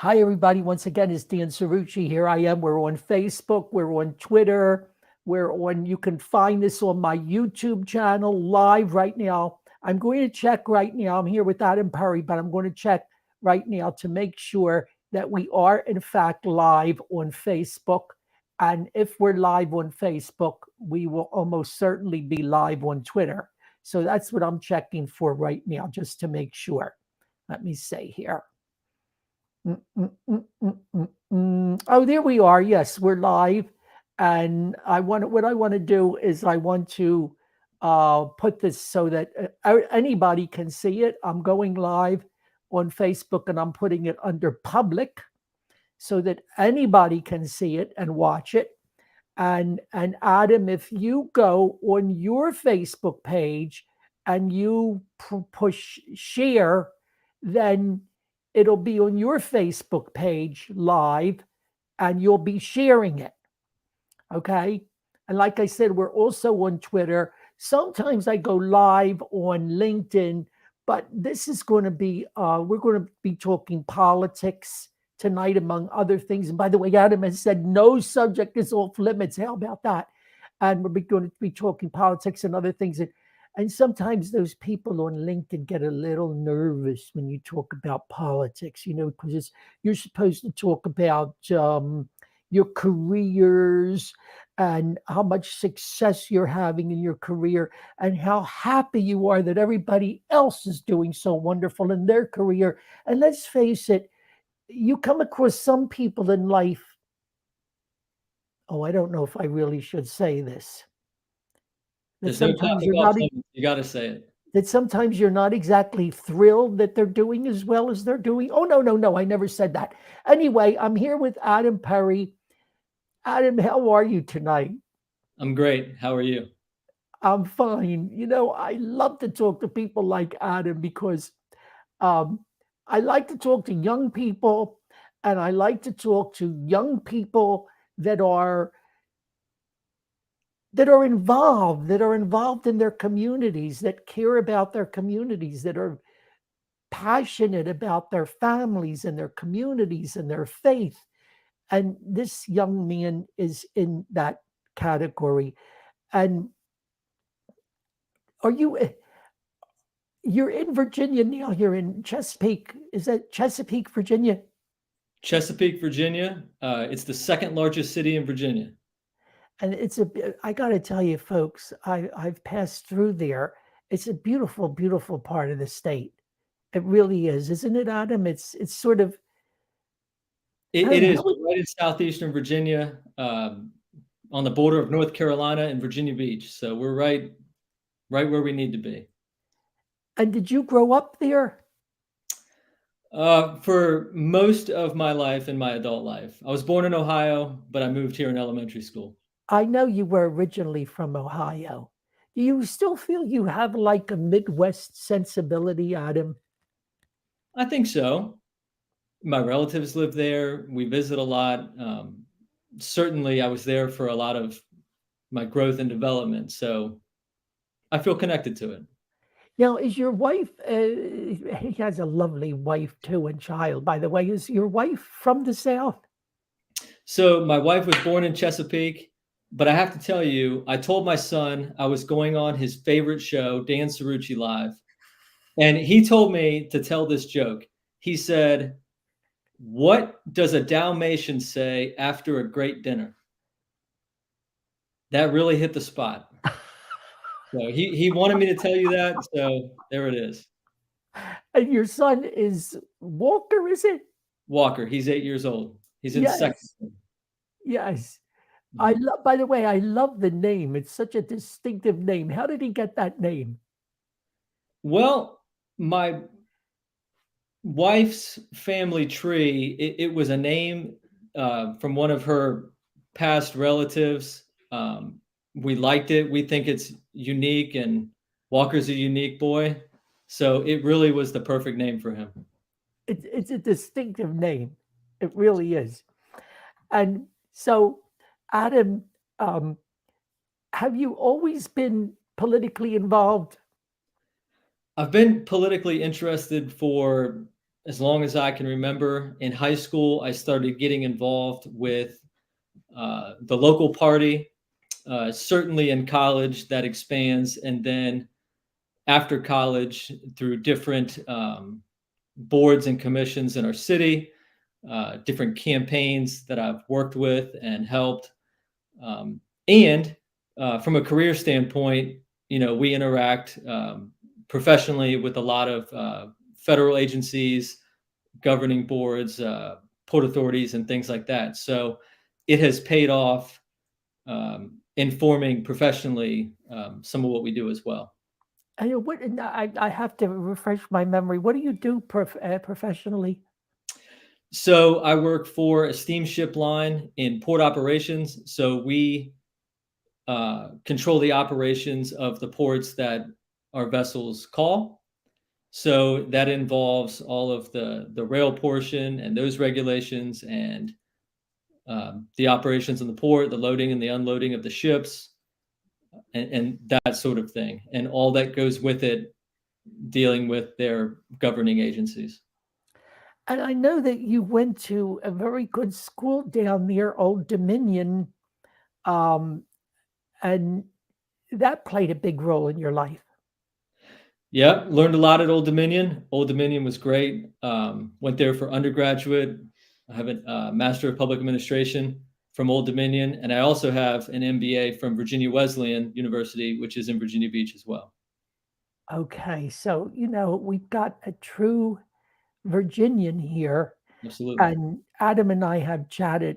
Hi, everybody. Once again, it's Dan Cerrucci. Here I am. We're on Facebook. We're on Twitter. You can find this on my YouTube channel live right now. I'm going to check right now. I'm here with Adam Perry, but I'm going to check right now to make sure that we are, in fact, live on Facebook. And if we're live on Facebook, we will almost certainly be live on Twitter. So that's what I'm checking for right now, just to make sure. Let me say here. Oh, there we are. Yes, we're live. And what I want to do is I want to put this so that anybody can see it. I'm going live on Facebook and I'm putting it under public so that anybody can see it and watch it. And Adam, if you go on your Facebook page and you push share, then it'll be on your Facebook page live and you'll be sharing it. Okay. And like I said, we're also on Twitter. Sometimes I go live on LinkedIn, but this is going to be, we're going to be talking politics tonight, among other things. And by the way, Adam has said no subject is off limits. How about that? And we're going to be talking politics and other things. And sometimes those people on LinkedIn get a little nervous when you talk about politics, because you're supposed to talk about your careers and how much success you're having in your career and how happy you are that everybody else is doing so wonderful in their career. And let's face it, you come across some people in life. Oh, I don't know if I really should say this. There's no talking off limits. You got to say it. That sometimes you're not exactly thrilled that they're doing as well as they're doing. Oh, no, I never said that. Anyway, I'm here with Adam Perry. Adam, how are you tonight? I'm great. How are you? I'm fine. I love to talk to people like Adam because I like to talk to young people, and I like to talk to young people that are involved in their communities, that care about their communities, that are passionate about their families and their communities and their faith. And this young man is in that category. And you're in Virginia now? You're in Chesapeake. Is that Chesapeake, Virginia? Chesapeake, Virginia. It's the second largest city in Virginia. And I got to tell you, folks, I've passed through there. It's a beautiful, beautiful part of the state. It really is, isn't it, Adam? It's sort of. It is right in southeastern Virginia, on the border of North Carolina and Virginia Beach. So we're right where we need to be. And did you grow up there? For most of my life in my adult life. I was born in Ohio, but I moved here in elementary school. I know you were originally from Ohio. Do you still feel you have like a Midwest sensibility, Adam? I think so. My relatives live there. We visit a lot. Certainly, I was there for a lot of my growth and development. So I feel connected to it. Now, is your wife, he has a lovely wife too and child, by the way. Is your wife from the South? So my wife was born in Chesapeake, but I have to tell you, I told my son I was going on his favorite show, Dan Cerrucci Live, and he told me to tell this joke. He said, "What does a Dalmatian say after a great dinner?" That really hit the spot. So he wanted me to tell you that, so there it is. And your son is Walker, is it? Walker. He's 8 years old. He's in second grade. Yes. By the way, I love the name. It's such a distinctive name. How did he get that name? Well, my wife's family tree, it was a name from one of her past relatives. We liked it. We think it's unique, and Walker's a unique boy. So it really was the perfect name for him. It's a distinctive name. It really is. And so, Adam, have you always been politically involved? I've been politically interested for as long as I can remember. In high school, I started getting involved with the local party. Certainly in college, that expands. And then after college, through different boards and commissions in our city, different campaigns that I've worked with and helped. And from a career standpoint, we interact professionally with a lot of federal agencies, governing boards, port authorities, and things like that. So it has paid off informing professionally some of what we do as well. I have to refresh my memory. What do you do professionally? So I work for a steamship line in port operations. So we control the operations of the ports that our vessels call. So that involves all of the rail portion and those regulations, and the operations in the port, the loading and the unloading of the ships, and that sort of thing, and all that goes with it, dealing with their governing agencies. And I know that you went to a very good school down near Old Dominion, um, and that played a big role in your life. Yeah, learned a lot at Old Dominion. Old Dominion was great. Went there for undergraduate. I have a Master of Public Administration from Old Dominion, and I also have an MBA from Virginia Wesleyan University, which is in Virginia Beach as well. Okay, so we've got a true Virginian here, Absolutely. and Adam and I have chatted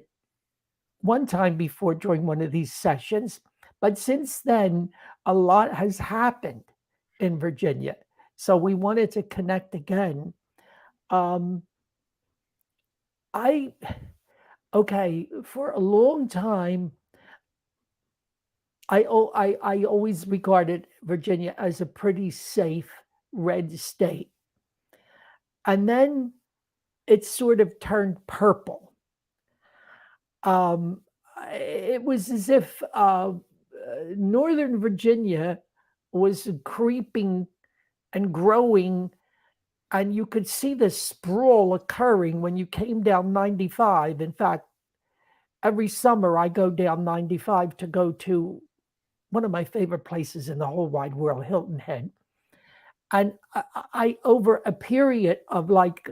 one time before during one of these sessions, but since then, a lot has happened in Virginia. So we wanted to connect again. Um, I, okay, for a long time, I always regarded Virginia as a pretty safe red state. And then it sort of turned purple. Um, it was as if Northern Virginia was creeping and growing, and you could see the sprawl occurring when you came down 95. In fact, every summer I go down 95 to go to one of my favorite places in the whole wide world, Hilton Head. And I over a period of like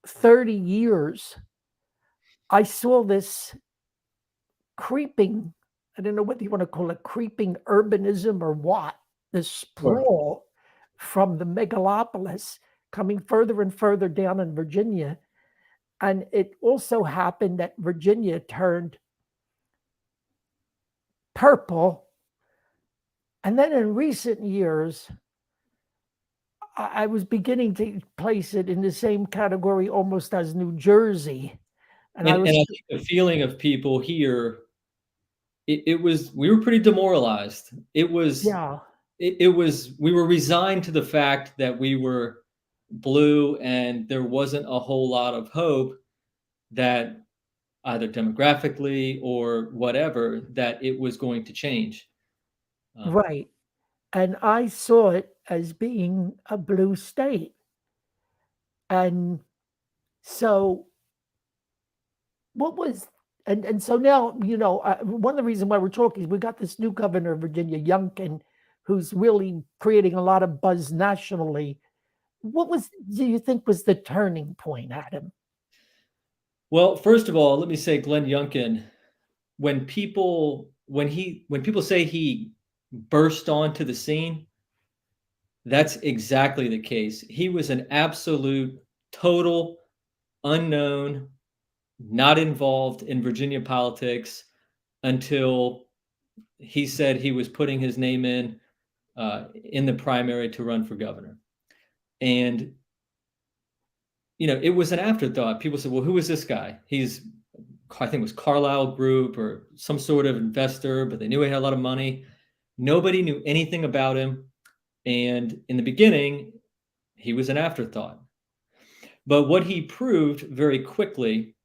30 years, I saw this creeping, I don't know whether you want to call it creeping urbanism or what, this Sure. sprawl from the megalopolis coming further and further down in Virginia. And it also happened that Virginia turned purple. And then in recent years, I was beginning to place it in the same category almost as New Jersey. And I And was, I think the feeling of people here, it was, we were pretty demoralized. yeah, We were resigned to the fact that we were blue and there wasn't a whole lot of hope that either demographically or whatever, that it was going to change. Um, right. And I saw it as being a blue state. And so what was and so now one of the reasons why we're talking is we got this new governor of Virginia, Youngkin, who's really creating a lot of buzz nationally. What do you think was the turning point, Adam? well, first of all, let me say Glenn Youngkin, when people say he burst onto the scene, that's exactly the case. He was an absolute, total unknown, not involved in Virginia politics until he said he was putting his name in the primary to run for governor. And it was an afterthought. People said, "Well, who is this guy?" I think it was Carlyle Group or some sort of investor, but they knew he had a lot of money. Nobody knew anything about him. And in the beginning, he was an afterthought. But what he proved very quickly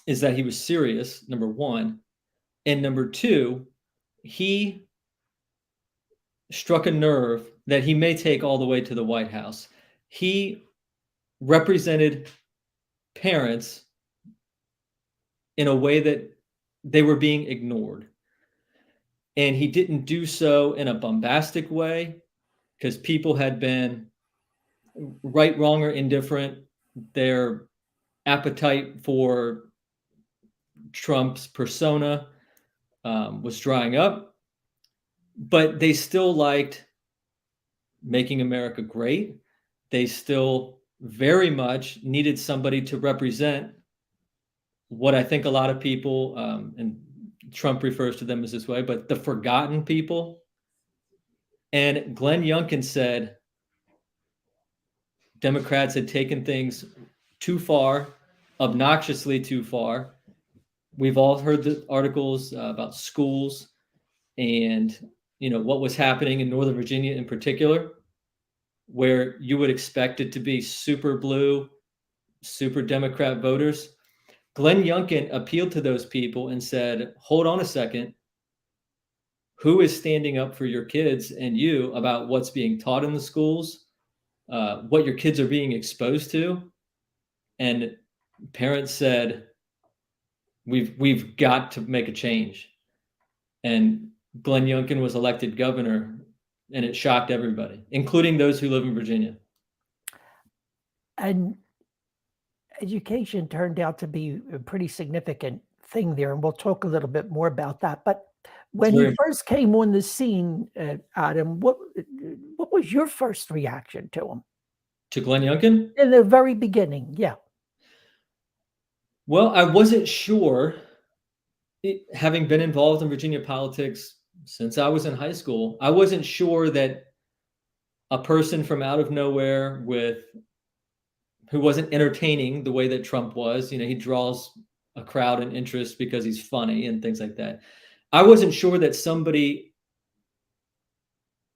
is that he was serious, number one. And number two, he struck a nerve that he may take all the way to the White House. He represented parents in a way that they were being ignored. And he didn't do so in a bombastic way because people had been right, wrong, or indifferent. Their appetite for Trump's persona was drying up, but they still liked making America great. They still very much needed somebody to represent what I think a lot of people, and Trump refers to them as this way, but the forgotten people. And Glenn Youngkin said Democrats had taken things too far, obnoxiously too far. We've all heard the articles about schools and what was happening in Northern Virginia in particular, where you would expect it to be super blue, super Democrat voters. Glenn Youngkin appealed to those people and said, hold on a second. Who is standing up for your kids and you about what's being taught in the schools, what your kids are being exposed to? And parents said, we've got to make a change. And Glenn Youngkin was elected governor, and it shocked everybody, including those who live in Virginia. And education turned out to be a pretty significant thing there, and we'll talk a little bit more about that. But when he first came on the scene, Adam, what was your first reaction to him? To Glenn Youngkin? In the very beginning, yeah. Well, I wasn't sure, having been involved in Virginia politics since I was in high school, I wasn't sure that a person from out of nowhere who wasn't entertaining the way that Trump was, he draws a crowd and interest because he's funny and things like that. I wasn't sure that somebody,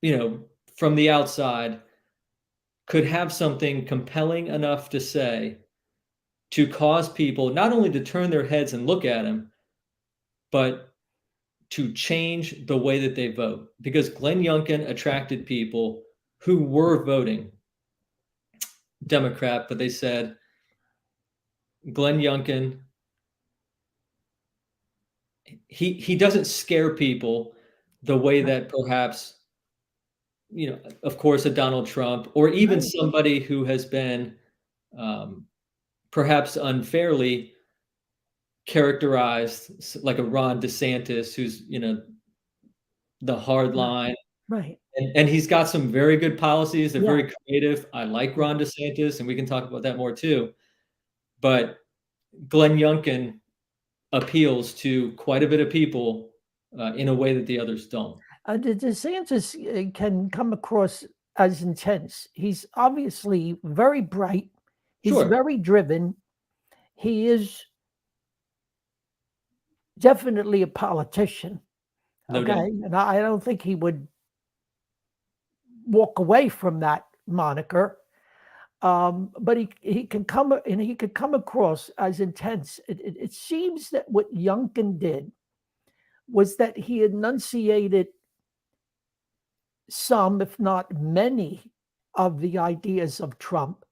from the outside could have something compelling enough to say to cause people not only to turn their heads and look at him, but to change the way that they vote. Because Glenn Youngkin attracted people who were voting Democrat, but they said, Glenn Youngkin, he doesn't scare people the way that perhaps, of course, a Donald Trump or even somebody who has been perhaps unfairly characterized, like a Ron DeSantis, who's, the hard line. Right. And he's got some very good policies. They're very creative. I like Ron DeSantis, and we can talk about that more too. But Glenn Youngkin appeals to quite a bit of people in a way that the others don't. DeSantis can come across as intense. He's obviously very bright. He's very driven. He is definitely a politician. No doubt. And I don't think he would walk away from that moniker. But he can come across as intense. It seems that what Youngkin did was that he enunciated some, if not many, of the ideas of Trump,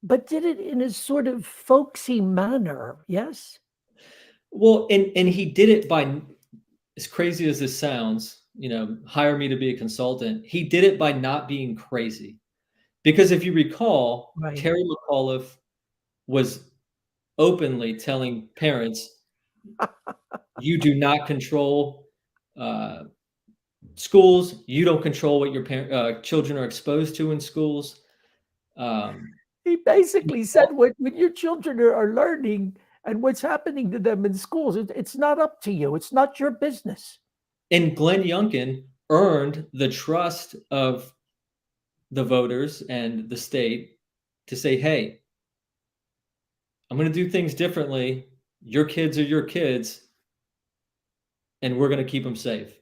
but did it in a sort of folksy manner. Yes. Well, and he did it by, as crazy as this sounds, hire me to be a consultant. He did it by not being crazy. Because if you recall, Terry McAuliffe was openly telling parents, you do not control schools. You don't control what your children are exposed to in schools. He basically said, what your children are learning and what's happening to them in schools, it's not up to you. It's not your business. And Glenn Youngkin earned the trust of the voters and the state to say, hey, I'm going to do things differently. Your kids are your kids, and we're going to keep them safe.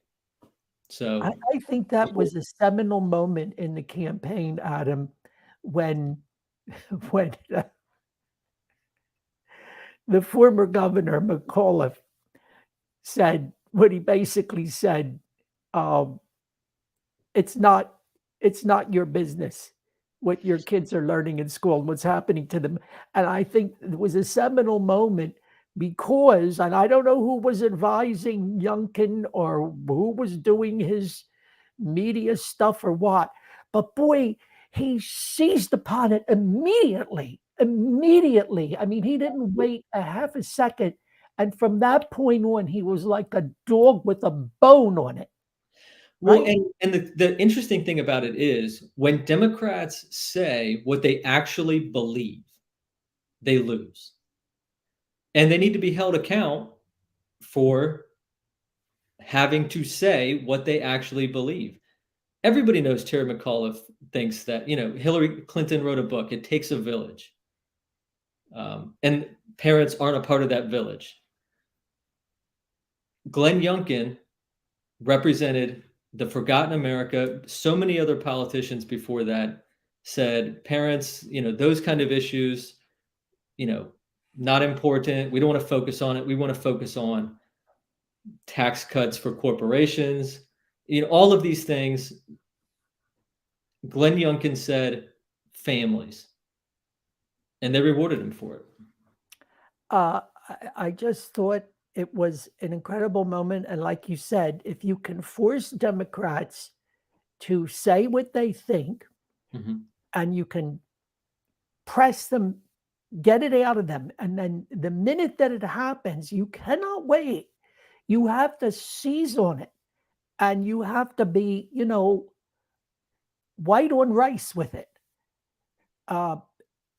So I think that was a seminal moment in the campaign, Adam, when the former governor McAuliffe said what he basically said. It's not your business. what your kids are learning in school and what's happening to them. And I think it was a seminal moment because, and I don't know who was advising Youngkin or who was doing his media stuff or what, but boy, he seized upon it immediately. Immediately. I mean, he didn't wait a half a second. And from that point on, he was like a dog with a bone on it, Well, right? and the interesting thing about it is when Democrats say what they actually believe, they lose. And they need to be held account for having to say what they actually believe. Everybody knows Terry McAuliffe thinks that, Hillary Clinton wrote a book, It Takes a Village. And parents aren't a part of that village. Glenn Youngkin represented the forgotten America. So many other politicians before that said parents, those kind of issues, not important. We don't want to focus on it. We want to focus on tax cuts for corporations, all of these things. Glenn Youngkin said families, and they rewarded him for it. I just thought it was an incredible moment. And like you said, if you can force Democrats to say what they think Mhm. and you can press them, get it out of them. And then the minute that it happens, you cannot wait. You have to seize on it and you have to be, white on rice with it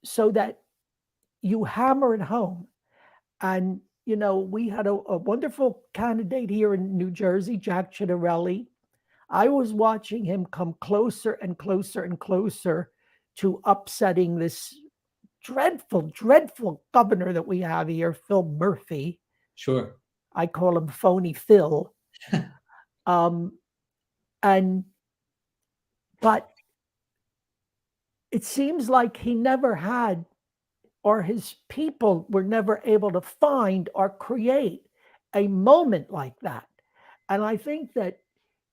so that you hammer it home. And, we had a wonderful candidate here in New Jersey, Jack Ciattarelli. I was watching him come closer and closer and closer to upsetting this dreadful, dreadful governor that we have here, Phil Murphy. Sure. I call him Phony Phil. Um, and but it seems like he never had, or his people were never able to find or create a moment like that. And I think that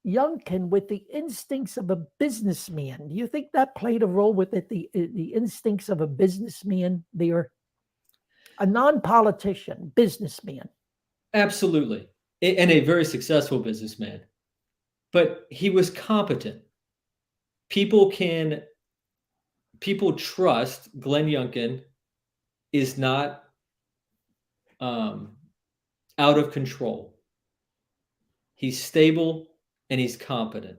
Youngkin, with the instincts of a businessman, do you think that played a role with it? The instincts of a businessman there, a non-politician, businessman. Absolutely. And a very successful businessman. But he was competent. People trust Glenn Youngkin is not out of control. He's stable and he's competent.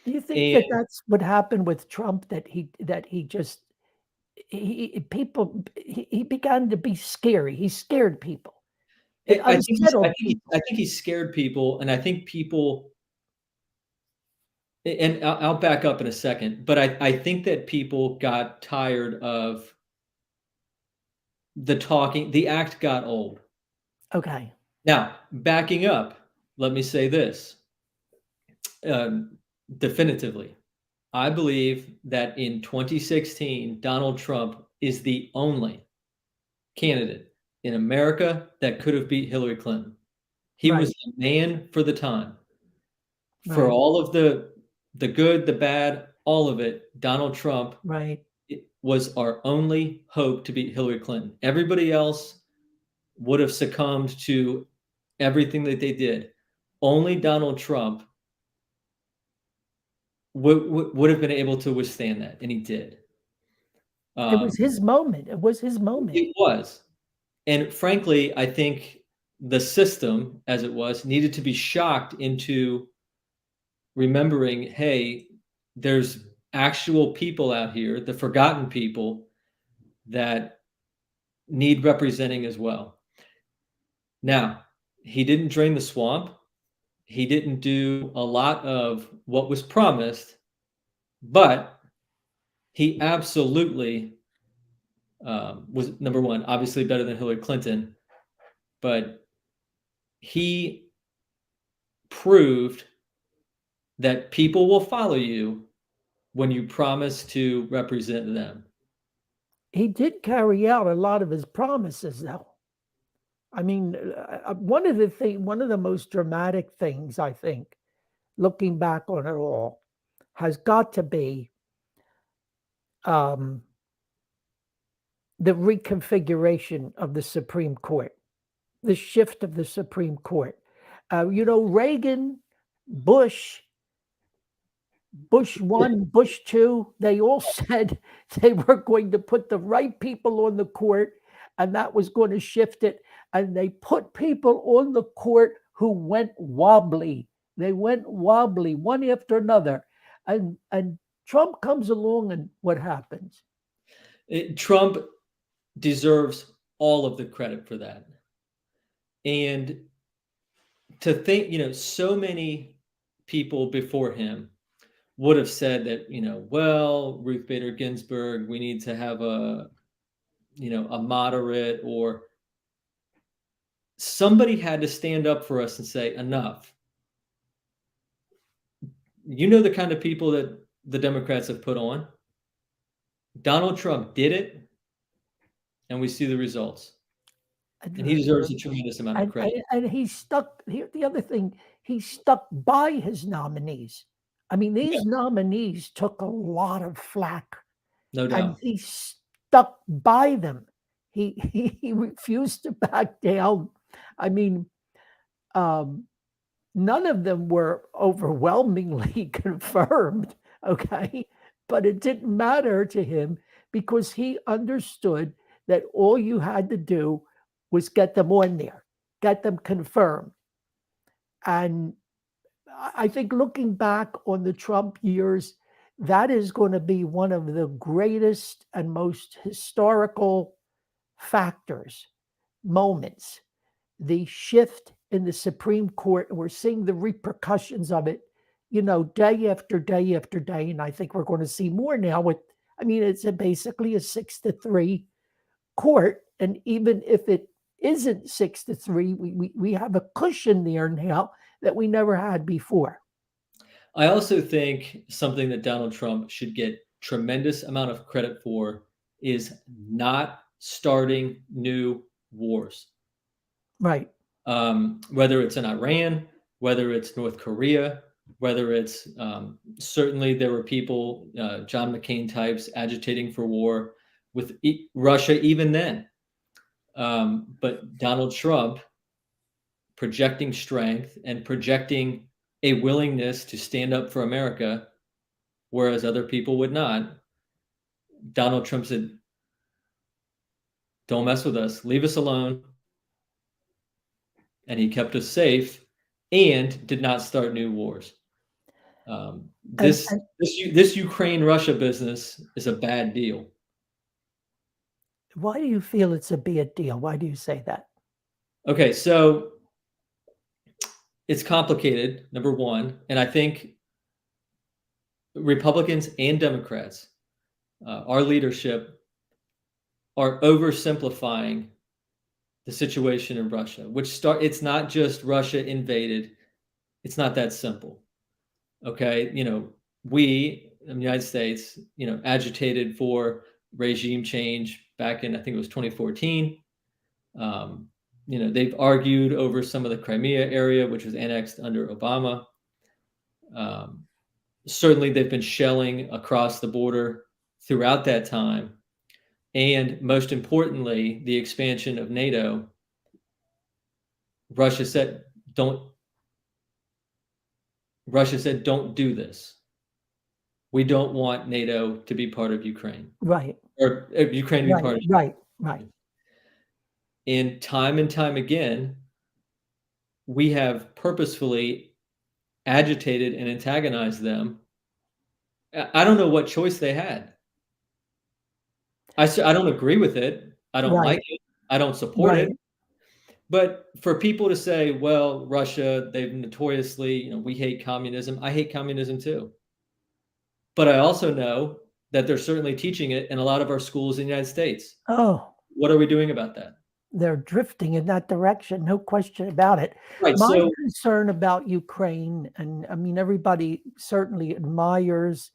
Do you think that And that's what happened with Trump? That he just he began to be scary. He scared people. It I think unsettled people. I think he scared people, and I think people. And I'll back up in a second, but I think that people got tired of the talking. The act got old. Okay, Now, backing up, let me say this definitively. I believe that in 2016, Donald Trump is the only candidate in America that could have beat Hillary Clinton. He was right, the man for the time. For right, all of the good, the bad, all of it, Donald Trump right. was our only hope to beat Hillary Clinton. Everybody else would have succumbed to everything that they did. Only Donald Trump would have been able to withstand that, and he did. It was Um, his moment. It was his moment. it was, and frankly, I think the system, as it was, needed to be shocked into remembering, hey, there's actual people out here, the forgotten people that need representing as well. Now, he didn't drain the swamp. He didn't do a lot of what was promised, but he absolutely was number one, obviously better than Hillary Clinton, but he proved that people will follow you when you promise to represent them. He did carry out a lot of his promises, though. I mean, one of the most dramatic things I think, looking back on it all, has got to be um, the reconfiguration of the Supreme Court, the shift of the Supreme Court. Reagan, Bush, Bush one, Bush two, they all said they were going to put the right people on the court and that was going to shift it. And they put people on the court who went wobbly. They went wobbly one after another. And Trump comes along and what happens? Trump deserves all of the credit for that. And to think, so many people before him would have said that, well, Ruth Bader Ginsburg, we need to have a moderate, or somebody had to stand up for us and say, enough. The kind of people that the Democrats have put on. Donald Trump did it, and we see the results. And he deserves a tremendous amount of credit. And he stuck, the other thing, he stuck by his nominees. I mean, these nominees took a lot of flack. No doubt. And he stuck by them. He refused to back down. I mean, none of them were overwhelmingly confirmed, okay? But it didn't matter to him because he understood that all you had to do was get them on there, get them confirmed. And I think looking back on the Trump years, that is going to be one of the greatest and most historical factors, moments. The shift in the Supreme Court, and we're seeing the repercussions of it, day after day after day. And I think we're going to see more now it's basically a 6-3 court. And even if it isn't 6-3, we have a cushion there now that we never had before. I also think something that Donald Trump should get tremendous amount of credit for is not starting new wars. Right. Whether it's in Iran, whether it's North Korea, whether it's certainly there were people, John McCain types, agitating for war with Russia even then. But Donald Trump projecting strength and projecting a willingness to stand up for America, whereas other people would not. Donald Trump said, don't mess with us, leave us alone. And he kept us safe and did not start new wars. This Ukraine-Russia business is a bad deal. Why do you feel it's a bad deal? Why do you say that? Okay, so it's complicated, number one, and I think Republicans and Democrats, our leadership, are oversimplifying the situation in Russia, it's not just Russia invaded. It's not that simple. Okay, we in the United States, agitated for regime change back in, I think it was 2014. They've argued over some of the Crimea area, which was annexed under Obama. Certainly, they've been shelling across the border throughout that time. And most importantly, the expansion of NATO. Russia said, don't do this. We don't want NATO to be part of Ukraine. Right. Or Ukraine to be part of Ukraine. Right. And time again, we have purposefully agitated and antagonized them. I don't know what choice they had. I don't agree with it. I don't like it. I don't support it. But for people to say, well, Russia, they've notoriously, we hate communism. I hate communism too. But I also know that they're certainly teaching it in a lot of our schools in the United States. Oh. What are we doing about that? They're drifting in that direction, no question about it. Right, My concern about Ukraine, and I mean, everybody certainly admires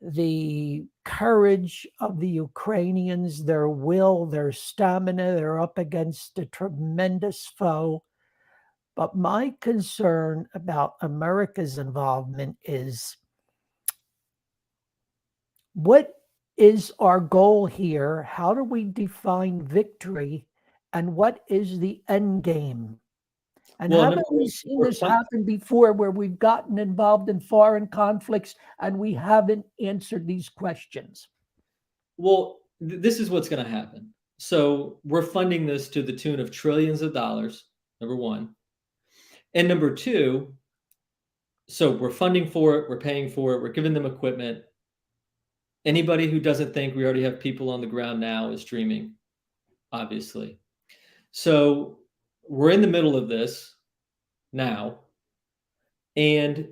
the courage of the Ukrainians, their will, their stamina. They're up against a tremendous foe. But my concern about America's involvement is what is our goal here? How do we define victory? And what is the end game? And Well, haven't number we one, seen this happen before where we've gotten involved in foreign conflicts and we haven't answered these questions? well, this is what's going to happen. So we're funding this to the tune of trillions of dollars, number one. And number two, so we're funding for it, we're paying for it, we're giving them equipment. Anybody who doesn't think we already have people on the ground now is dreaming, obviously. So we're in the middle of this now. And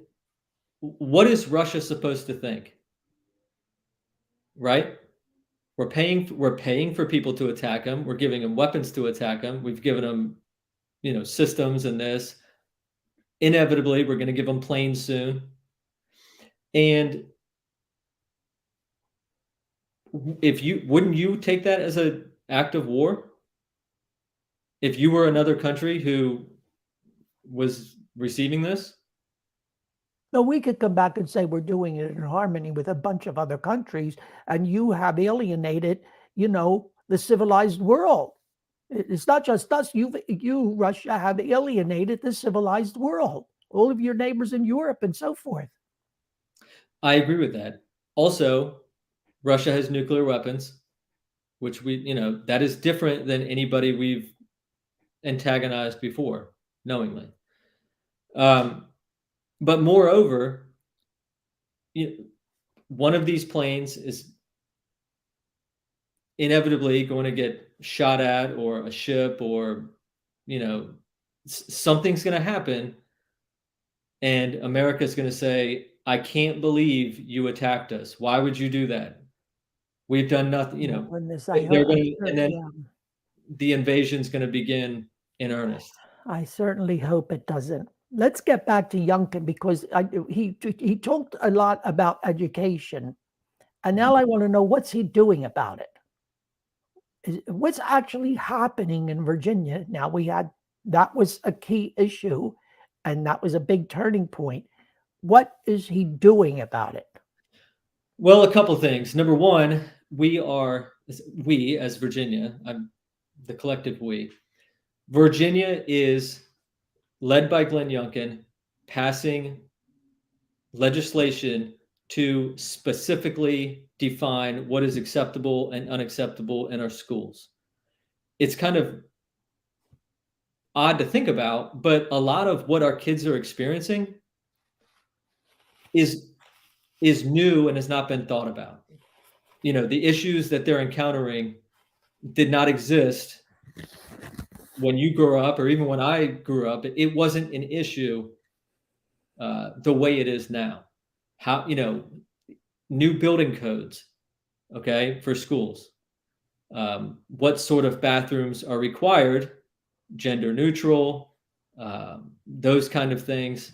what is Russia supposed to think? Right? We're paying for people to attack them. We're giving them weapons to attack them. We've given them, systems and this. Inevitably, we're going to give them planes soon. And wouldn't you take that as an act of war? If you were another country who was receiving this? No, we could come back and say we're doing it in harmony with a bunch of other countries, and you have alienated, the civilized world. It's not just us. You, Russia, have alienated the civilized world. All of your neighbors in Europe and so forth. I agree with that. Also, Russia has nuclear weapons, which that is different than anybody we've antagonized before, knowingly. But moreover, one of these planes is inevitably going to get shot at, or a ship, or something's going to happen, and America's going to say, I can't believe you attacked us. Why would you do that? We've done nothing. Goodness, They're going to, and then the invasion's going to begin in earnest. I certainly hope it doesn't. Let's get back to Youngkin, because he talked a lot about education, and now I want to know, what's he doing about it? What's actually happening in Virginia? Now, that was a key issue, and that was a big turning point. What is he doing about it? Well, a couple things. Number one, we as Virginia, the collective we, Virginia is led by Glenn Youngkin, passing legislation to specifically define what is acceptable and unacceptable in our schools. It's kind of odd to think about, but a lot of what our kids are experiencing is new and has not been thought about. The issues that they're encountering did not exist when you grew up, or even when I grew up. It wasn't an issue the way it is now. How, new building codes, okay, for schools. What sort of bathrooms are required, gender neutral, those kind of things.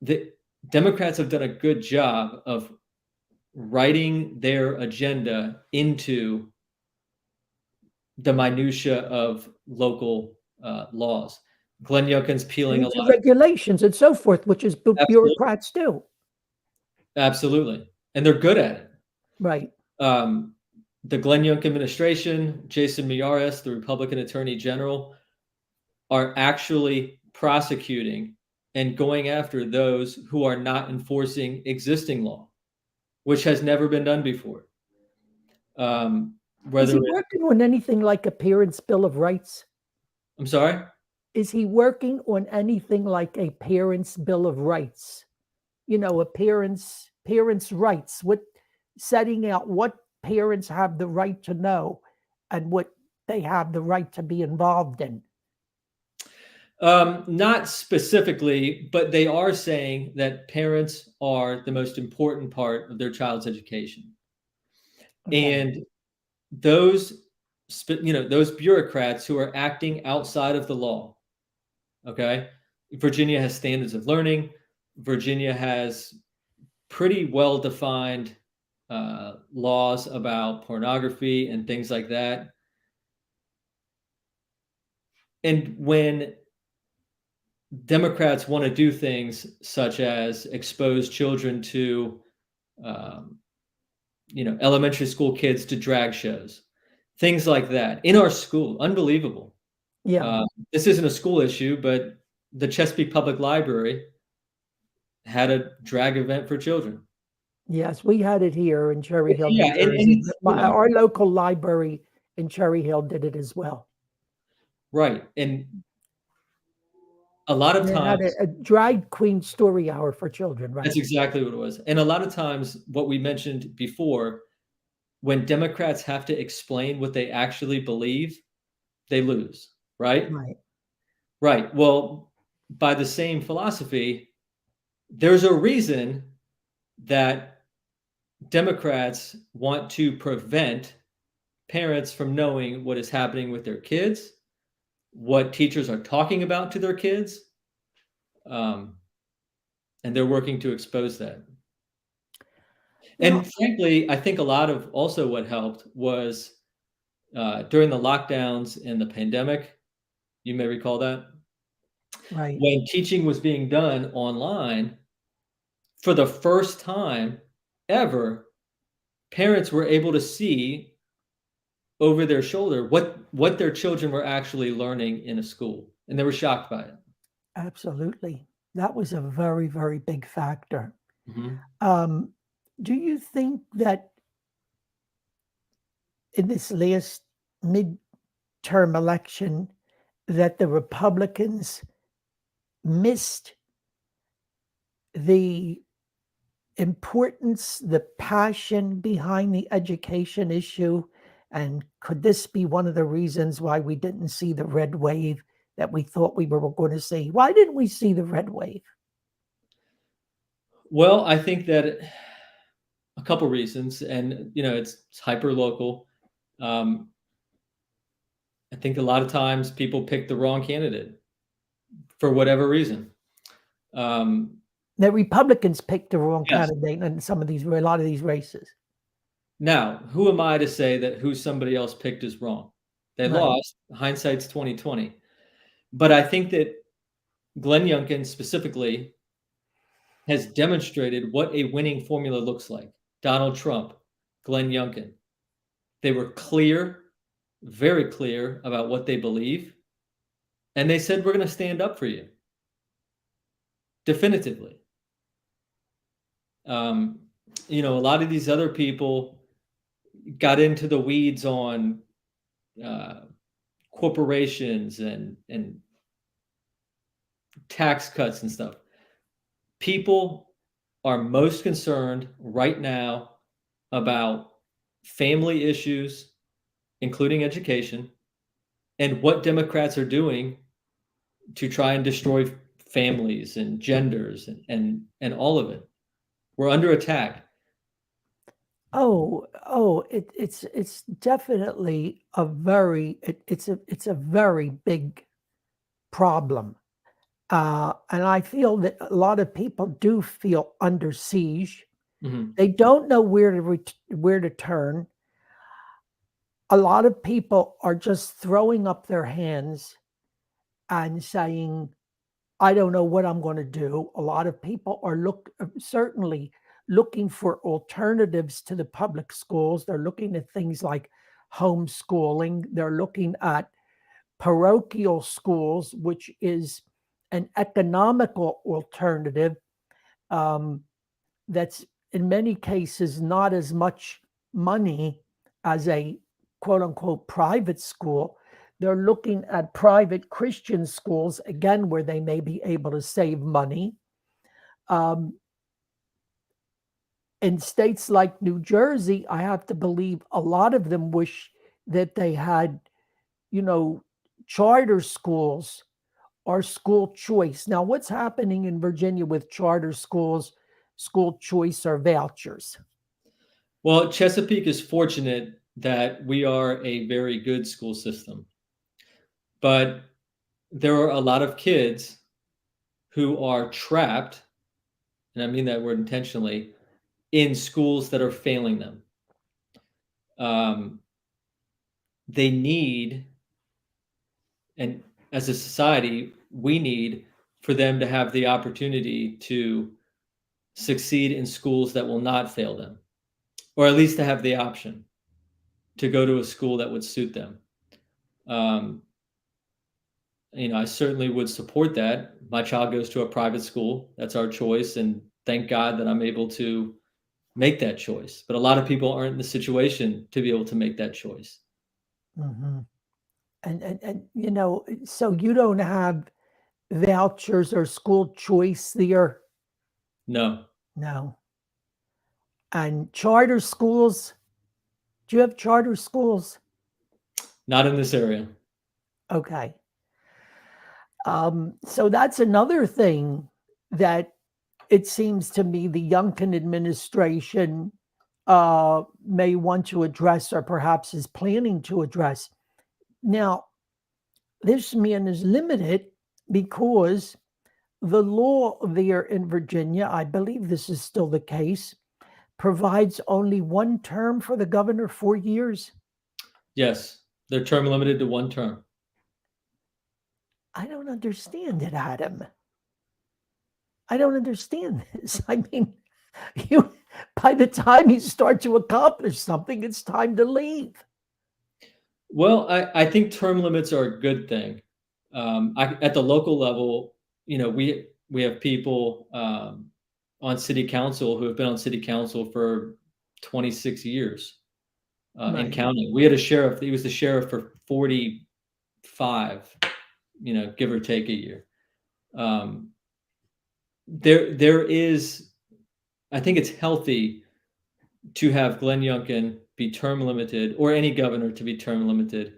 The Democrats have done a good job of writing their agenda into the minutia of local laws. Glenn Youngkin's peeling a lot regulations and so forth, which is bureaucrats do. Absolutely, and they're good at it. Right. The Glenn Youngkin administration, Jason Miyares, the Republican Attorney General, are actually prosecuting and going after those who are not enforcing existing law, which has never been done before. Is he working on anything like a Parents' Bill of Rights? I'm sorry? Is he working on anything like a Parents' Bill of Rights? A parents' rights, setting out what parents have the right to know and what they have the right to be involved in. Not specifically, but they are saying that parents are the most important part of their child's education. Okay. And those bureaucrats who are acting outside of the law, okay? Virginia has standards of learning. Virginia has pretty well-defined laws about pornography and things like that. And when Democrats want to do things such as expose children to elementary school kids to drag shows, things like that in our school. Unbelievable. Yeah. This isn't a school issue, but the Chesapeake Public Library had a drag event for children. Yes, we had it here in Cherry Hill, New Yeah, and Jersey. it's, Our local library in Cherry Hill did it as well. right. And a lot of They had times, a drag queen story hour for children, right? that's exactly what it was. And a lot of times, what we mentioned before, when Democrats have to explain what they actually believe, they lose, right? Right. Right. Well, by the same philosophy, there's a reason that Democrats want to prevent parents from knowing what is happening with their kids, what teachers are talking about to their kids, and they're working to expose that. Now, And frankly, I think a lot of also what helped was during the lockdowns and the pandemic, you may recall that, right. when teaching was being done online, for the first time ever, parents were able to see over their shoulder what their children were actually learning in a school, and they were shocked by it. Absolutely. That was a very, very big factor. Mhm. Do you think that in this last midterm election that the Republicans missed the importance, the passion behind the education issue? And could this be one of the reasons why we didn't see the red wave that we thought we were going to see? Why didn't we see the red wave? Well, I think that a couple reasons, and it's hyper local. I think a lot of times people pick the wrong candidate for whatever reason. The Republicans picked the wrong Yes. candidate in a lot of these races. Now, who am I to say that who somebody else picked is wrong? They Right. lost. Hindsight's 2020. But I think that Glenn Youngkin specifically has demonstrated what a winning formula looks like. Donald Trump, Glenn Youngkin. They were clear, very clear about what they believe, and they said, "We're going to stand up for you." Definitively. A lot of these other people got into the weeds on uh, corporations and tax cuts and stuff. People are most concerned right now about family issues, including education, and what Democrats are doing to try and destroy families and genders and all of it. We're under attack. It's definitely it's a very big problem. And I feel that a lot of people do feel under siege. Mhm. They don't know where to turn. A lot of people are just throwing up their hands and saying, I don't know what I'm going to do. A lot of people are certainly looking for alternatives to the public schools. They're looking at things like homeschooling. They're looking at parochial schools, which is an economical alternative, that's in many cases not as much money as a quote unquote private school. They're looking at private Christian schools, again, where they may be able to save money. In states like New Jersey, I have to believe a lot of them wish that they had, charter schools or school choice. Now, what's happening in Virginia with charter schools, school choice, or vouchers? Well, Chesapeake is fortunate that we are a very good school system, but there are a lot of kids who are trapped, and I mean that word intentionally, in schools that are failing them. They need, and as a society, we need for them to have the opportunity to succeed in schools that will not fail them. or at least to have the option to go to a school that would suit them. Um, I certainly would support that. My child goes to a private school. That's our choice. And thank God that I'm able to make that choice. But a lot of people aren't in the situation to be able to make that choice. Hmm. And so you don't have vouchers or school choice there? No, No. And charter schools? Do you have charter schools? not in this area. Okay. So that's another thing that it seems to me the Youngkin administration may want to address, or perhaps is planning to address. Now, this man is limited because the law there in Virginia, I believe this is still the case, provides only one term for the governor, 4 years. Yes, they're term limited to one term. I don't understand it, Adam. I don't understand this. I mean, you by the time you start to accomplish something, it's time to leave. Well, I think term limits are a good thing. At the local level, we have people on city council who have been on city council for 26 years and Right. counting. We had a sheriff; he was the sheriff for 45, give or take a year. There is, I think it's healthy to have Glenn Youngkin be term limited, or any governor to be term limited.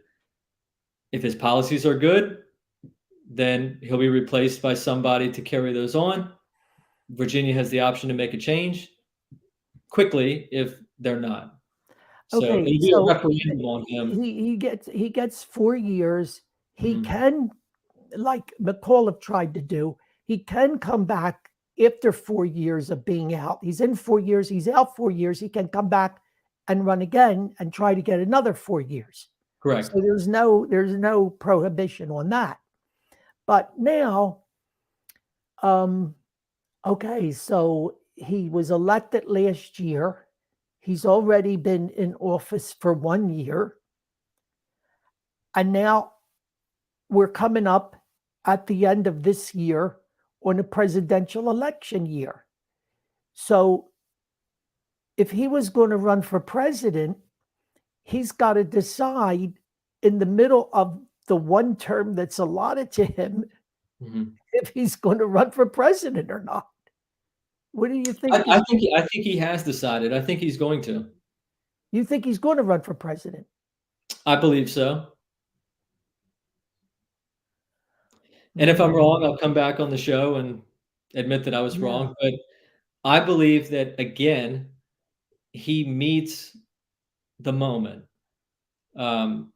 If his policies are good, then he'll be replaced by somebody to carry those on. Virginia has the option to make a change quickly if they're not. So it'll Okay. be a So referendum on him. he gets 4 years. He Mhm. can, like McAuliffe tried to do, he can come back after 4 years of being out. He's in 4 years. He's out 4 years. He can come back and run again and try to get another 4 years. Correct. So there's no prohibition on that. But now, um, okay, so he was elected last year. He's already been in office for 1 year. And now we're coming up at the end of this year on a presidential election year. So if he was going to run for president, he's got to decide in the middle of the one term that's allotted to him Mhm. if he's going to run for president or not. What do you think? I think he has decided. I think he's going to. You think he's going to run for president? I believe so. And if I'm Mm, wrong, I'll come back on the show and admit that I was yeah, wrong. But I believe that, again, he meets the moment. Um,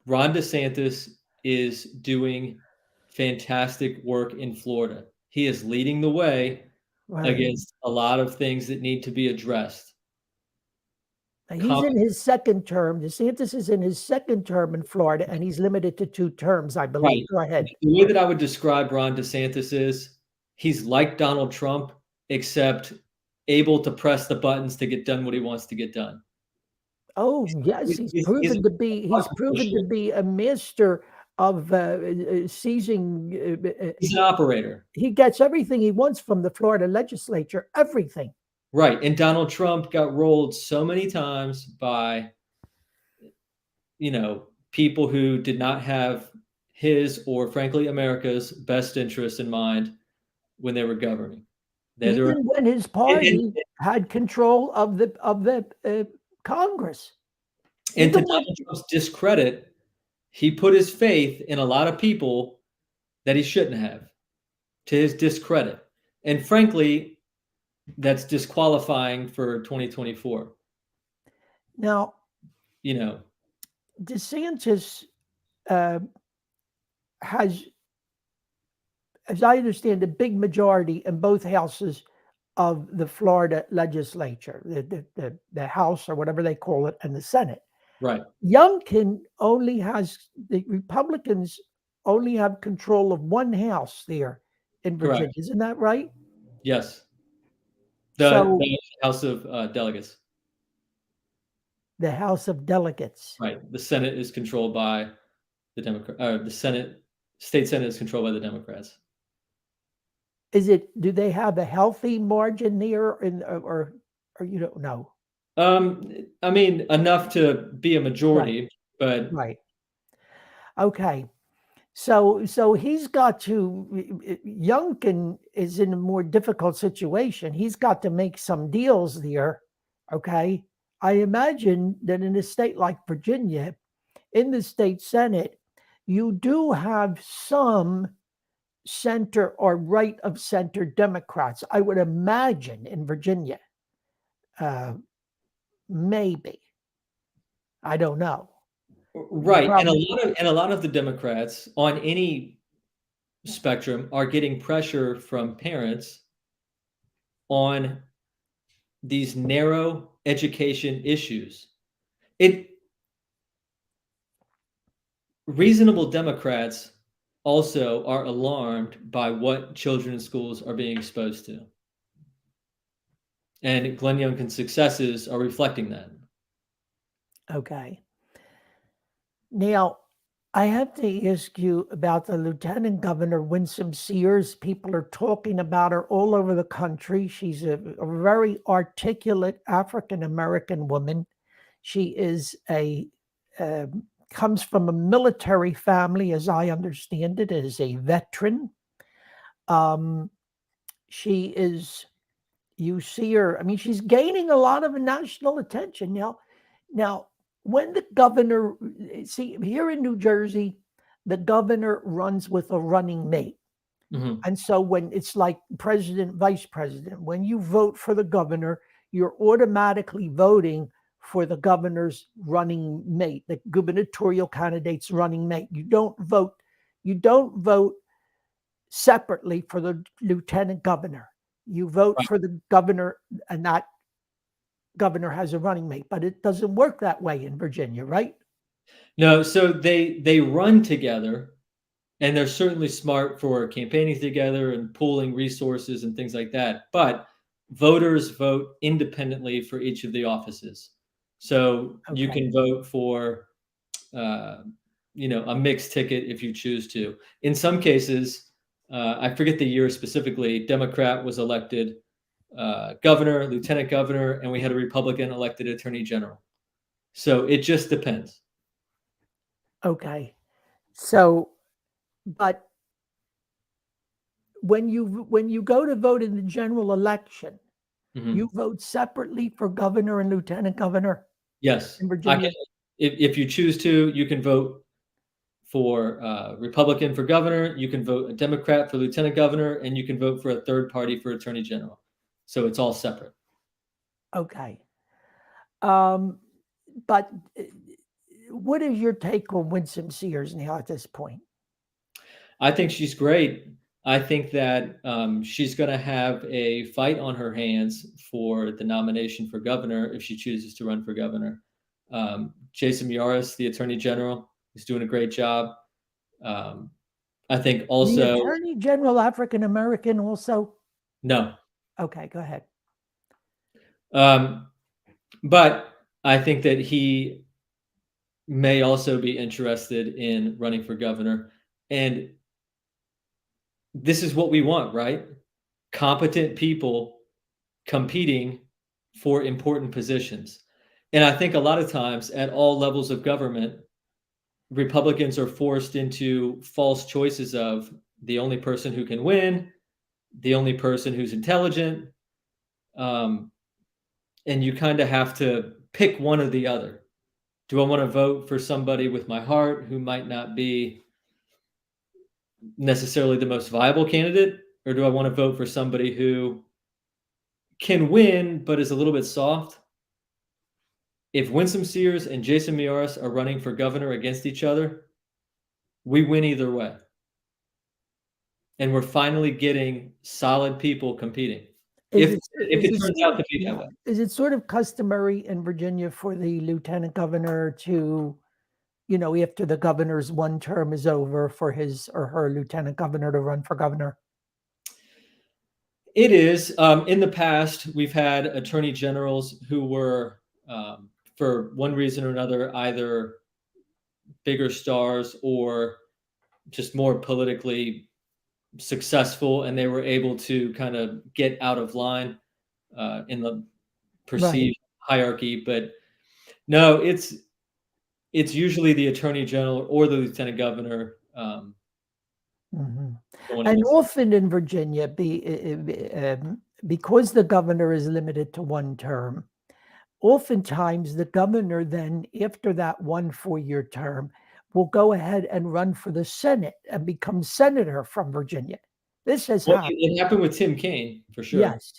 Ron DeSantis is doing fantastic work in Florida. He is leading the way right. against a lot of things that need to be addressed. He's Com in his second term. DeSantis is in his second term in Florida, and he's limited to 2 terms, I believe. Right. Go ahead. The way that I would describe Ron DeSantis is he's like Donald Trump, except able to press the buttons to get done what he wants to get done. Oh, yes, he's He's proven to be he's proven to be a master of seizing. He's an operator. He gets everything he wants from the Florida legislature. Everything. Right, and Donald Trump got rolled so many times by, people who did not have his, or frankly America's, best interests in mind when they were governing. They were Even when his and party had control of the Congress. and to Even when Donald Trump's discredit, he put his faith in a lot of people that he shouldn't have, to his discredit. And frankly, that's disqualifying for 2024. now You know, DeSantis uh, has, as I understand, a big majority in both houses of the Florida legislature, the House or whatever they call it, and the Senate. right, Youngkin only has, the Republicans only have control of one house there in correct. Virginia. Isn't that right? Yes. The So House of Delegates. The House of Delegates. Right. The Senate is controlled by the Democrat. State Senate is controlled by the Democrats. Do they have a healthy margin there, or you don't know? I mean, enough to be a majority, but Right. Okay. So he's got to. Youngkin is in a more difficult situation. He's got to make some deals there. Okay. I imagine that in a state like Virginia, in the state Senate, you do have some center or right of center Democrats. I would imagine in Virginia, maybe. I don't know. You right. And probably a lot of the Democrats on any spectrum are getting pressure from parents on these narrow education issues. Reasonable Democrats also are alarmed by what children in schools are being exposed to. And Glenn Youngkin's successes are reflecting that. okay. Now, I have to ask you about the Lieutenant Governor, Winsome Sears. People are talking about her all over the country. She's a very articulate African American woman. She is comes from a military family, as I understand it, is a veteran. She is, you see her, I mean, she's gaining a lot of national attention now. When the governor, see, here in New Jersey, the governor runs with a running mate. Mhm. And so when it's like president, vice president, when you vote for the governor, you're automatically voting for the governor's running mate, the gubernatorial candidate's running mate. You don't vote separately for the lieutenant governor. You vote Right. for the governor, and that governor has a running mate. But it doesn't work that way in Virginia, right? No, so they run together, and they're certainly smart for campaigning together and pooling resources and things like that. But voters vote independently for each of the offices. So you Okay. can vote for a mixed ticket if you choose to. In some cases, I forget the year specifically, Democrat was elected governor, lieutenant governor, and we had a Republican elected attorney general. So it just depends. Okay. So, but when you go to vote in the general election, you Mhm. vote separately for governor and lieutenant governor Yes, in I can. Virginia. If you choose to, you can vote for Republican for governor. You can vote a Democrat for lieutenant governor, and you can vote for a third party for attorney general. So it's all separate. Okay. Um, but what is your take on Winsome Sears now at this point? I think she's great. I think that she's going to have a fight on her hands for the nomination for governor if she chooses to run for governor. Jason Miyares, the attorney general, is doing a great job. I think The also, attorney general African American also? no. Okay, go ahead. But I think that he may also be interested in running for governor. And this is what we want, right? Competent people competing for important positions. And I think a lot of times at all levels of government, Republicans are forced into false choices of the only person who can win, the only person who's intelligent. Um, and you kind of have to pick one or the other. Do I want to vote for somebody with my heart who might not be necessarily the most viable candidate? Or do I want to vote for somebody who can win but is a little bit soft? If Winsome Sears and Jason Miyares are running for governor against each other, we win either way. And we're finally getting solid people competing. If it turns out to be that way. Is it sort of customary in Virginia for the lieutenant governor to, after the governor's one term is over, for his or her lieutenant governor to run for governor? It is. In the past, we've had attorney generals who were for one reason or another, either bigger stars or just more politically successful, and they were able to kind of get out of line in the Right. perceived hierarchy. But no, it's usually the attorney general or the lieutenant governor Mhm. going And against. often in Virginia, because the governor is limited to one term, oftentimes the governor then, after that 1 4-year term, will go ahead and run for the Senate and become senator from Virginia. This has Well, happened. it happened with Tim Kaine for sure, Yes.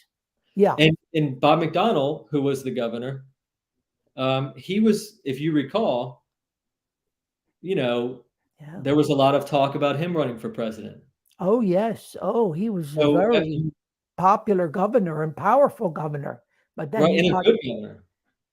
Yeah. and Bob McDonnell, who was the governor, he was, if you recall, you know, Yeah. there was a lot of talk about him running for president. Oh, yes. Oh, he was a So, very popular governor and powerful governor. But then right, and a good governor.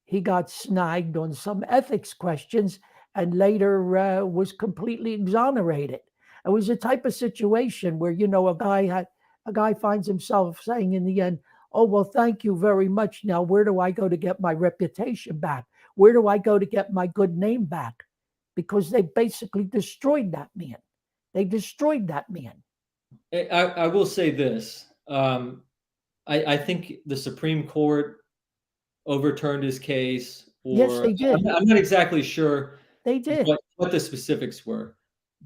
he got snagged on some ethics questions and later was completely exonerated. It was a type of situation where a guy finds himself saying in the end, "Oh well, thank you very much. Now where do I go to get my reputation back? Where do I go to get my good name back?" Because they basically destroyed that man. They destroyed that man. I will say this. I think the Supreme Court overturned his case, Yes, or they did. I'm not exactly sure They did. what the specifics were,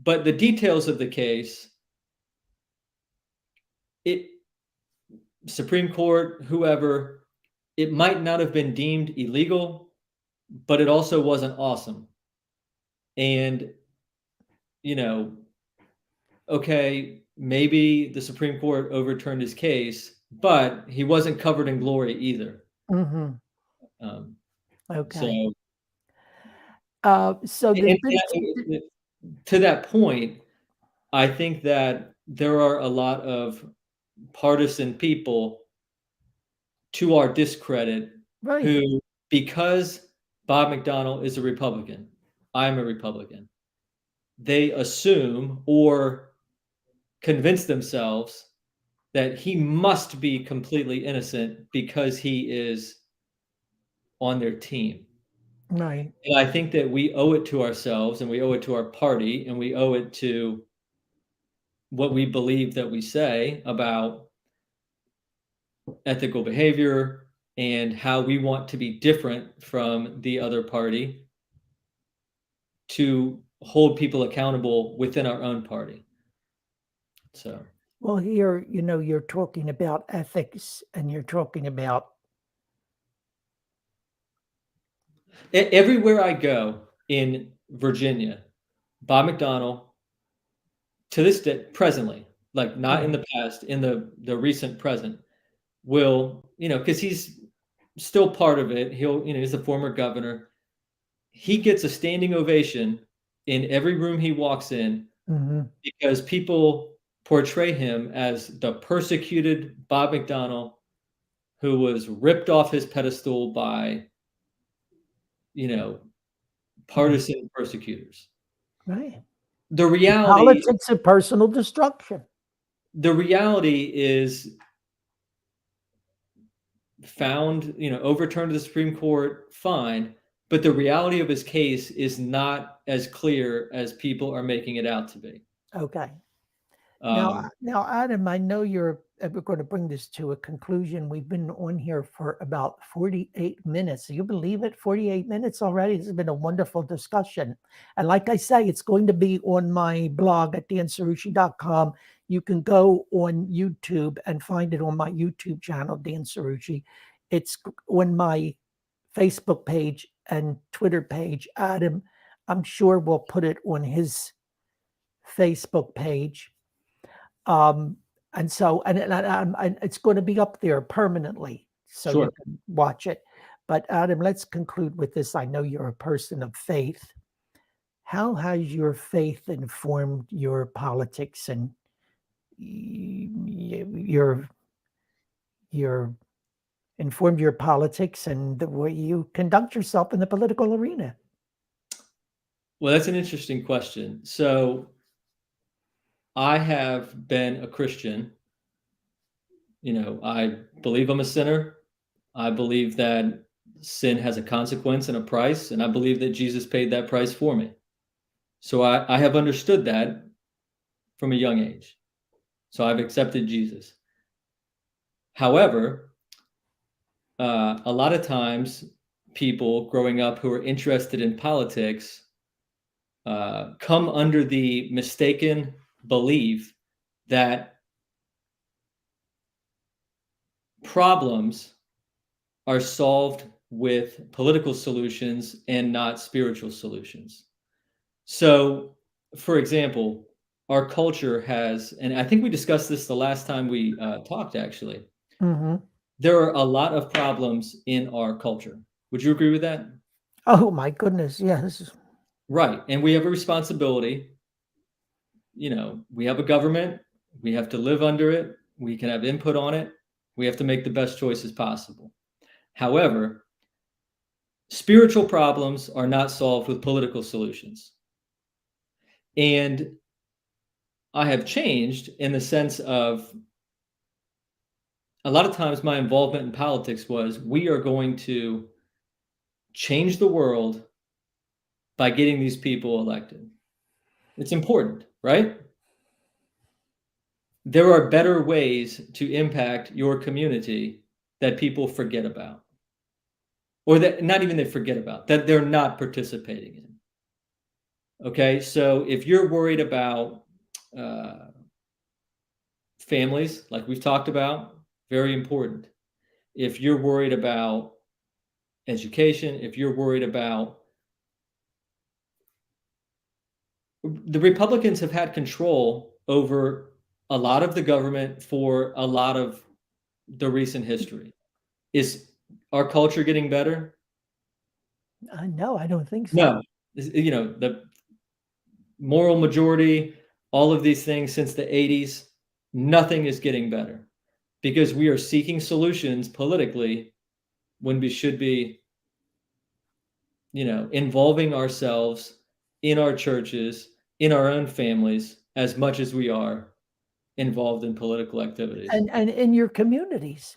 but the details of the case, it Supreme Court, whoever, it might not have been deemed illegal, but it also wasn't awesome. And, you know, okay, maybe the Supreme Court overturned his case, but he wasn't covered in glory either. Hmm. Um, so, Okay. So there's and, been to that point, I think that there are a lot of partisan people, to our discredit, right. who, because Bob McDonnell is a Republican, I'm a Republican, they assume or convince themselves that he must be completely innocent because he is on their team. Right. And I think that we owe it to ourselves, and we owe it to our party, and we owe it to what we believe that we say about ethical behavior and how we want to be different from the other party, to hold people accountable within our own party. So Well, here, you're talking about ethics and you're talking about, everywhere I go in Virginia, Bob McDonnell, to this day, presently, like not in right. the past, in the recent present, will, because he's still part of it. He's a former governor. He gets a standing ovation in every room he walks in, Hmm. because people portray him as the persecuted Bob McDonnell who was ripped off his pedestal by, you know, partisan persecutors. Right. The reality Politics of personal destruction. the reality is found, overturned to the Supreme Court, fine, but the reality of his case is not as clear as people are making it out to be. Okay. Um, Now, Adam, I know we're going to bring this to a conclusion. We've been on here for about 48 minutes. Do you believe it? 48 minutes already. This has been a wonderful discussion. And like I say, it's going to be on my blog at dancerucci.com. You can go on YouTube and find it on my YouTube channel, Dan Cerrucci. It's on my Facebook page and Twitter page. Adam, I'm sure will put it on his Facebook page. Um, and so, and it's going to be up there permanently, so you sure. can watch it. But Adam, let's conclude with this. I know you're a person of faith. How has your faith informed your politics and your informed your politics and the way you conduct yourself in the political arena? Well, that's an interesting question. So I have been a Christian. I believe I'm a sinner. I believe that sin has a consequence and a price, and I believe that Jesus paid that price for me. So I have understood that from a young age. So I've accepted Jesus. However, a lot of times people growing up who are interested in politics come under the mistaken belief that problems are solved with political solutions and not spiritual solutions. So, for example, our culture has, and I think we discussed this the last time we talked actually, Hmm. there are a lot of problems in our culture. Would you agree with that? Oh my goodness, yes. Right. And we have a responsibility. We have a government, we have to live under it, we can have input on it, we have to make the best choices possible. However, spiritual problems are not solved with political solutions. And I have changed in the sense of a lot of times my involvement in politics was we are going to change the world by getting these people elected. It's important, right? There are better ways to impact your community that people forget about, or that not even they forget about, that they're not participating in. Okay, so if you're worried about uh, families, like we've talked about, very important. If you're worried about education, if you're worried about the Republicans have had control over a lot of the government for a lot of the recent history. Is our culture getting better? No, I don't think so. No. The moral majority, all of these things since the 80s, nothing is getting better because we are seeking solutions politically when we should be, involving ourselves in our churches, in our own families, as much as we are involved in political activities. And in your communities,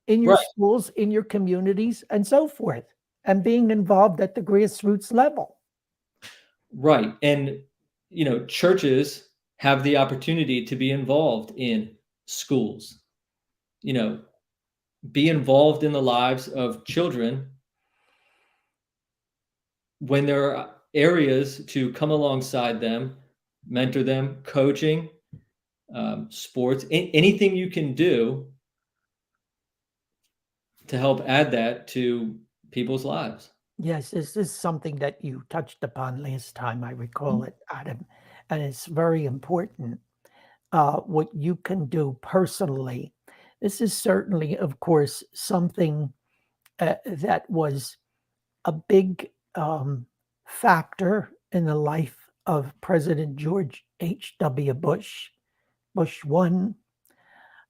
in your Right, schools, in your communities, and so forth, and being involved at the grassroots level. right. And, churches have the opportunity to be involved in schools, you know, be involved in the lives of children when there are areas to come alongside them, mentor them, coaching, sports, anything you can do to help add that to people's lives. Yes, this is something that you touched upon last time. I recall it, Adam, and it's very important. What you can do personally. This is certainly, of course, something that was a big factor in the life of President George H.W. Bush, Bush 1,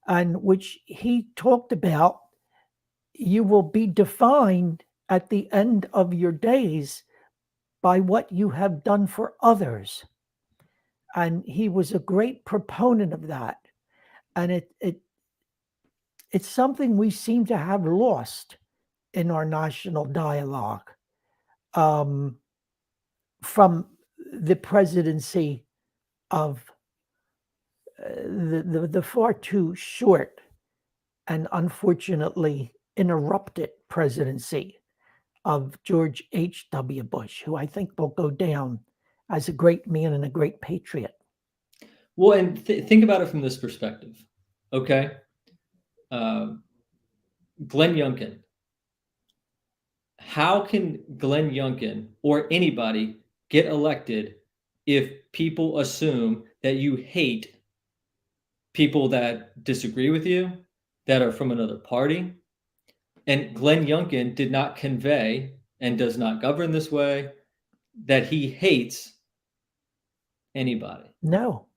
and which he talked about you will be defined at the end of your days by what you have done for others. And he was a great proponent of that. And it's something we seem to have lost in our national dialogue um, from the presidency of the far too short and unfortunately interrupted presidency of George H.W. Bush, who I think will go down as a great man and a great patriot. Well, and think about it from this perspective, okay? Uh, Glenn Youngkin. How can Glenn Youngkin or anybody get elected if people assume that you hate people that disagree with you, that are from another party? And Glenn Youngkin did not convey and does not govern this way that he hates anybody. No,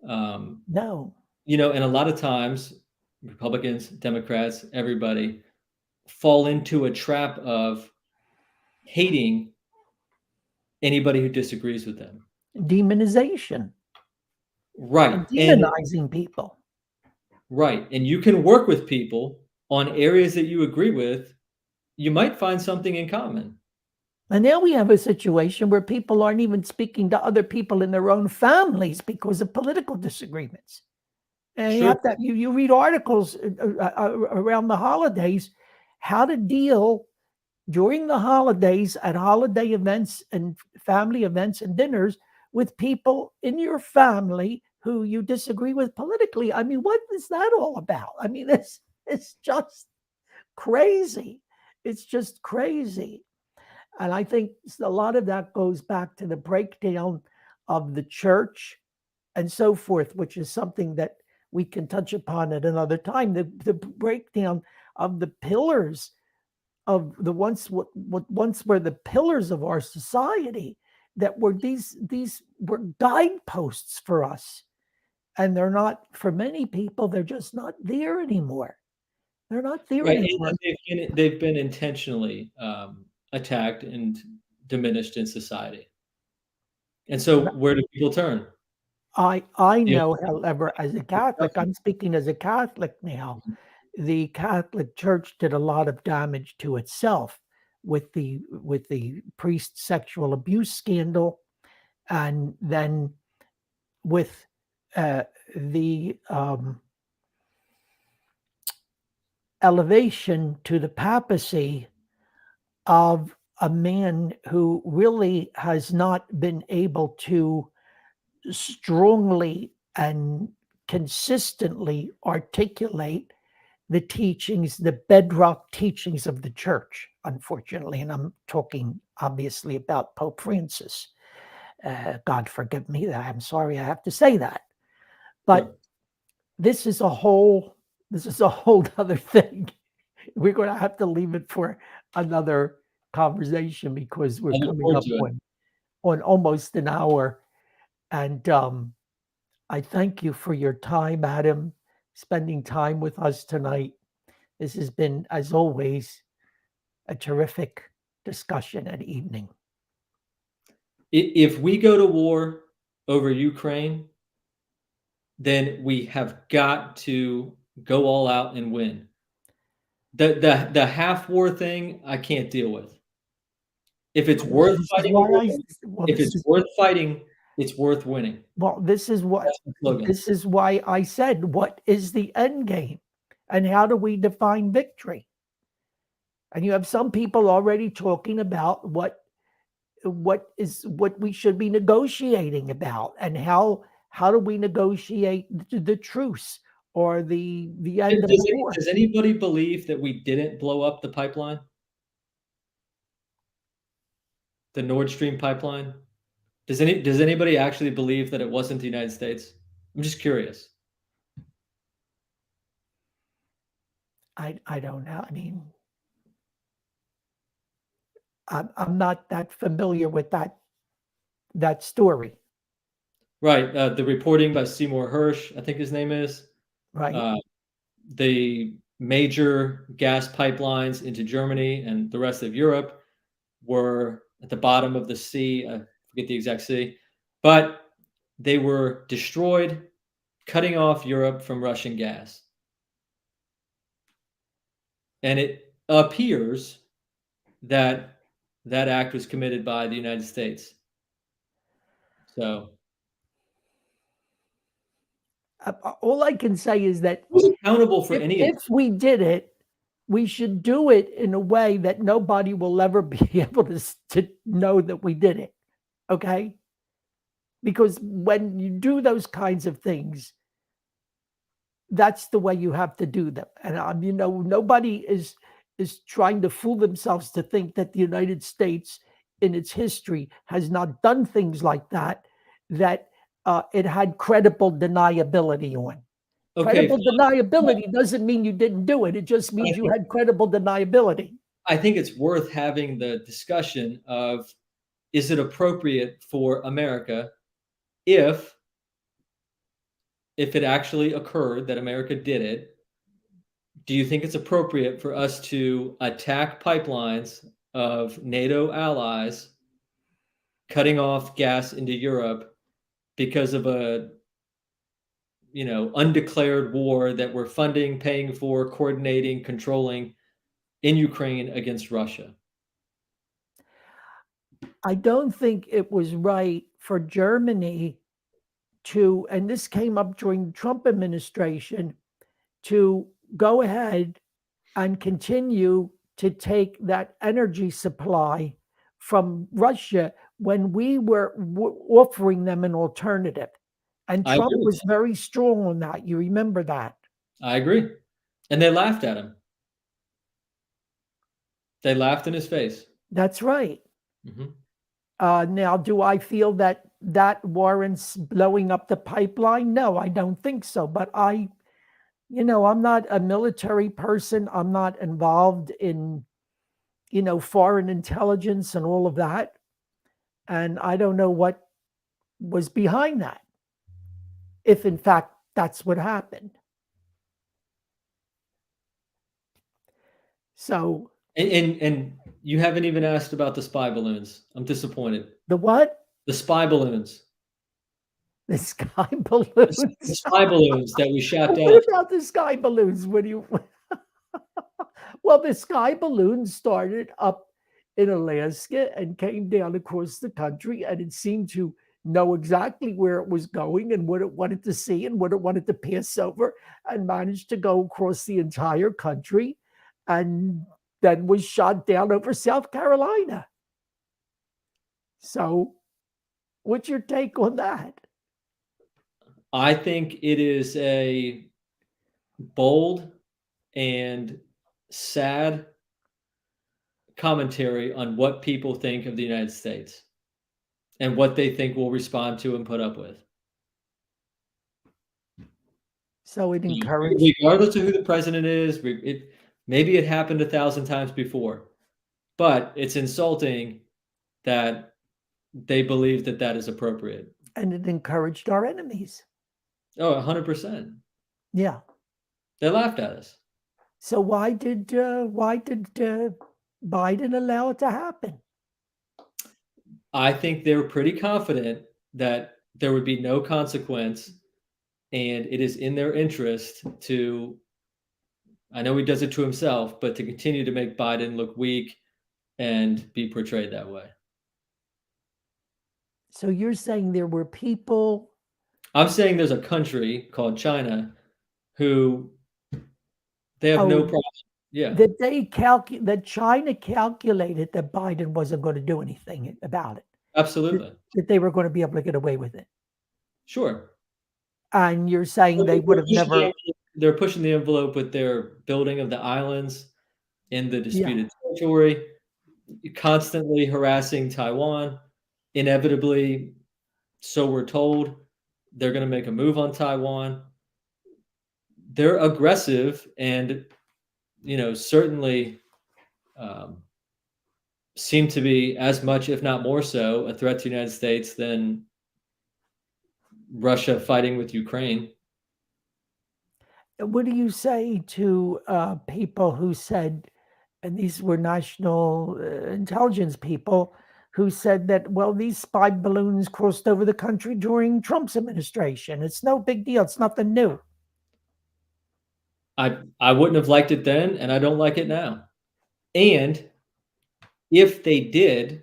Um, no. and a lot of times, Republicans, Democrats, everybody fall into a trap of hating anybody who disagrees with them. Demonization Right. and And demonizing people. right. And you can work with people on areas that you agree with you might find something in common. And now we have a situation where people aren't even speaking to other people in their own families because of political disagreements. And you Sure. have that you read articles around the holidays, how to deal during the holidays at holiday events and family events and dinners with people in your family who you disagree with politically. I mean, what is that all about? I mean, it's just crazy. It's just crazy. And I think a lot of that goes back to the breakdown of the church and so forth, which is something that we can touch upon at another time. The breakdown of the pillars of the what once were the pillars of our society, that were these were guideposts for us, and they're not, for many people, they're just not there anymore. They're not there Right, anymore. and they've been intentionally, attacked and diminished in society. And so where do people turn? I You know, however, as a Catholic, I'm speaking as a Catholic now, the Catholic Church did a lot of damage to itself with the priest sexual abuse scandal, and then with the elevation to the papacy of a man who really has not been able to strongly and consistently articulate the teachings, the bedrock teachings of the church, unfortunately. And I'm talking obviously about Pope Francis. God forgive me, I'm sorry I have to say that. But Sure. this is a whole other thing. We're going to have to leave it for another conversation because we're I look coming forward up to it. on almost an hour. And I thank you for your time, Adam, spending time with us tonight. This has been, as always, a terrific discussion and evening. If we go to war over Ukraine, then we have got to go all out and win. The half war thing, I can't deal with. If it's worth This is fighting a why war, well, if it's worth fighting, it's worth winning. this is what That's the slogan. this is why I said, what is the end game, and how do we define victory? And you have some people already talking about what we should be negotiating about, and how do we negotiate the truce or the end of the war. Does anybody believe that we didn't blow up the pipeline? The Nord Stream pipeline? Does anybody actually believe that it wasn't the United States? I'm just curious. I don't know. I mean, I'm not that familiar with that story, Right, the reporting by Seymour Hersh, I think his name is, right? uh, the major gas pipelines into Germany and the rest of Europe were at the bottom of the sea. I forget the exact sea, but they were destroyed, cutting off Europe from Russian gas. And it appears that that act was committed by the United States. So All I can say is that who's accountable for any of if this? we did it, we should do it in a way that nobody will ever be able to know that we did it. Okay? Because when you do those kinds of things, that's the way you have to do them. And nobody is trying to fool themselves to think that the United States in its history has not done things like that, that it had credible deniability on. Okay, Credible fine. deniability doesn't mean you didn't do it. It just But means you had credible deniability. I think it's worth having the discussion of, is it appropriate for America if it actually occurred that America did it, do you think it's appropriate for us to attack pipelines of NATO allies, cutting off gas into Europe because of a undeclared war that we're funding, paying for, coordinating, controlling in Ukraine against Russia? I don't think it was right for Germany to, and this came up during the Trump administration, to go ahead and continue to take that energy supply from Russia when we were offering them an alternative. And I Trump agree with was very strong on that. You remember that? that. I agree. And they laughed at him. They laughed in his face. That's right. Mhm. Now, do I feel that that warrants blowing up the pipeline? No, I don't think so. But I'm not a military person. I'm not involved in, foreign intelligence and all of that. And I don't know what was behind that, if in fact that's what happened. So And you haven't even asked about the spy balloons. I'm disappointed. the what? The spy balloons. The sky The balloons. spy balloons that we shot Well, down. what about the sky balloons? What do you? Well, the sky balloon started up in Alaska and came down across the country, and it seemed to know exactly where it was going and what it wanted to see and what it wanted to pass over, and managed to go across the entire country, and then was shot down over South Carolina. So, what's your take on that? I think it is a bold and sad commentary on what people think of the United States and what they think we'll respond to and put up with. So it encouraged. Regardless of who the president is, maybe it happened 1,000 times before, but it's insulting that they believe that that is appropriate. And it encouraged our enemies. Oh, 100%. Yeah. They laughed at us. So why did Biden allow it to happen? I think they were pretty confident that there would be no consequence, and it is in their interest to, I know he does it to himself, but to continue to make Biden look weak and be portrayed that way. So you're saying there were people. I'm saying there's a country called China who they have no problem. Yeah, That China calculated that Biden wasn't going to do anything about it. absolutely. That they were going to be able to get away with it. Sure. And you're saying they would have never. They're pushing the envelope with their building of the islands in the disputed territory, constantly harassing Taiwan. Inevitably, so we're told, they're going to make a move on Taiwan. They're aggressive and, certainly seem to be as much, if not more so, a threat to the United States than Russia fighting with Ukraine. What do you say to people who said, and these were national intelligence people, who said that, well, these spy balloons crossed over the country during Trump's administration. It's no big deal. It's nothing new. I wouldn't have liked it then, and I don't like it now. And if they did,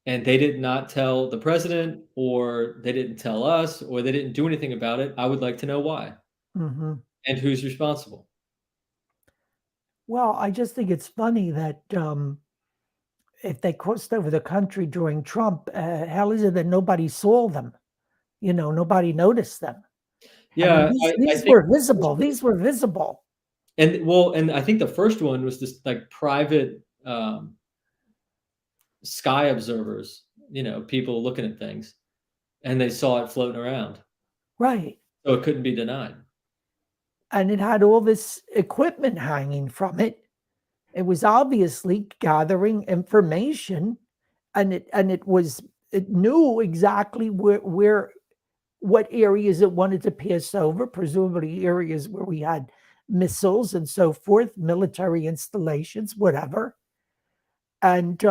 and they did not tell the president, or they didn't tell us, or they didn't do anything about it, I would like to know why. Mm-hmm. And who's responsible. Well, I just think it's funny that if they crossed over the country during Trump, how is it that nobody saw them? Nobody noticed them. Yeah, I mean, these were visible. These were visible. And I think the first one was this like private sky observers, people looking at things, and they saw it floating around. Right. So it couldn't be denied. And it had all this equipment hanging from it. It was obviously gathering information, and it knew exactly what areas it wanted to pass over, presumably areas where we had missiles and so forth, military installations, whatever. And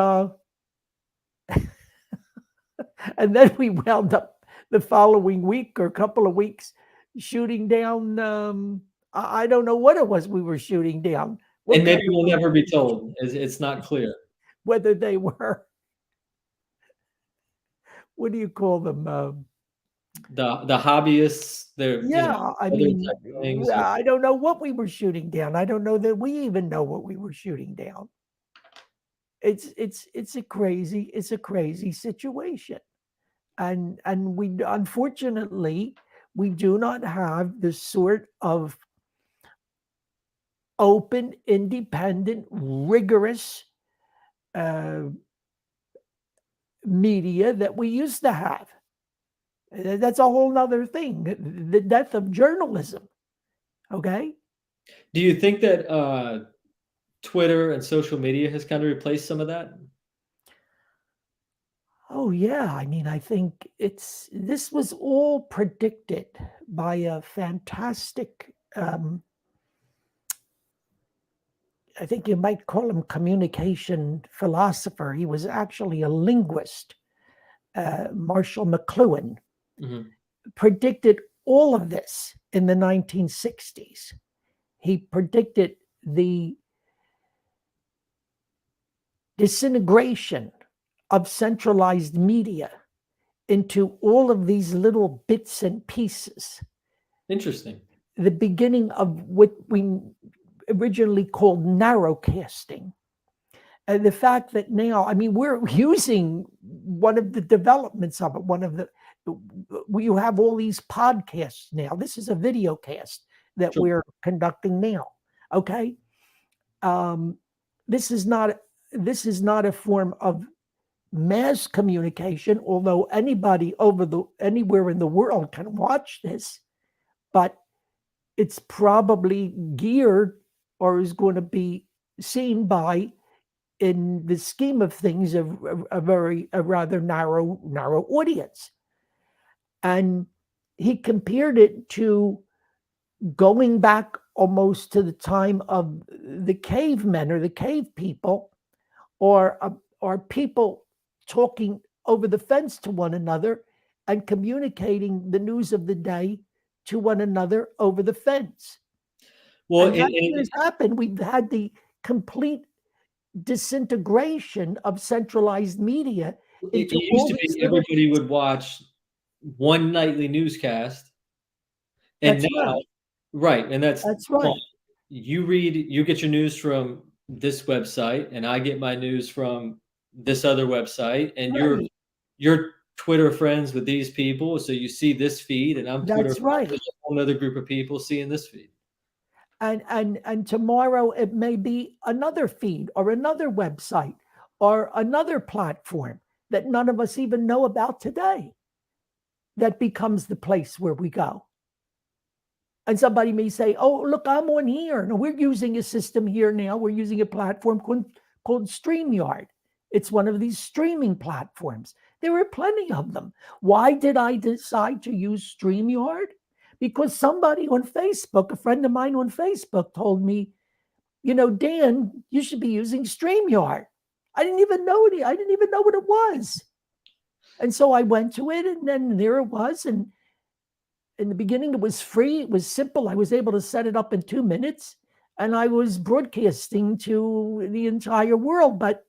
and then we wound up the following week or a couple of weeks shooting down. I don't know what it was we were shooting down. And What kind maybe of we'll people never be were you told. It's not clear. whether they were, what do you call them? The hobbyists, they're, Yeah, I other mean, type of things, or I don't know what we were shooting down. I don't know that we even know what we were shooting down. It's a crazy situation. And we unfortunately we do not have the sort of open, independent, rigorous uh, media that we used to have. That's a whole nother thing. The death of journalism. Okay. do you think that Twitter and social media has kind of replaced some of that? Oh yeah. I mean, I think this was all predicted by a fantastic. I think you might call him communication philosopher. He was actually a linguist, Marshall McLuhan, Mhm. predicted all of this in the 1960s. He predicted the disintegration of centralized media into all of these little bits and pieces, Interesting. the beginning of what we originally called narrowcasting. And the fact that now, I mean, we're using one of the developments of it, you have all these podcasts now. This is a video cast that Sure. we're conducting now. Okay. Um, this is not a form of mass communication, although anybody anywhere in the world can watch this, but it's probably geared or is going to be seen by, in the scheme of things, a rather narrow audience. And he compared it to going back almost to the time of the cavemen or the cave people, or people talking over the fence to one another and communicating the news of the day to one another over the fence. Well, And that's what has happened. We've had the complete disintegration of centralized media it into used all to these be little. everybody would watch one nightly newscast, and That's now, right. right, and that's That's right. fine. You get your news from this website, and I get my news from this other website, and Right. you're Twitter friends with these people, so you see this feed, and I'm Twitter That's friends with right. a whole other group of people seeing this feed. And tomorrow it may be another feed or another website or another platform that none of us even know about today that becomes the place where we go. And somebody may say, "Oh, look, I'm on here." No, we're using a system here now. We're using a platform called StreamYard. It's one of these streaming platforms. There are plenty of them. Why did I decide to use StreamYard? Because somebody on Facebook, a friend of mine on Facebook, told me, Dan, you should be using StreamYard. I didn't even know it. I didn't even know what it was. And so I went to it, and then there it was. And in the beginning, it was free. It was simple. I was able to set it up in 2 minutes, and I was broadcasting to the entire world. But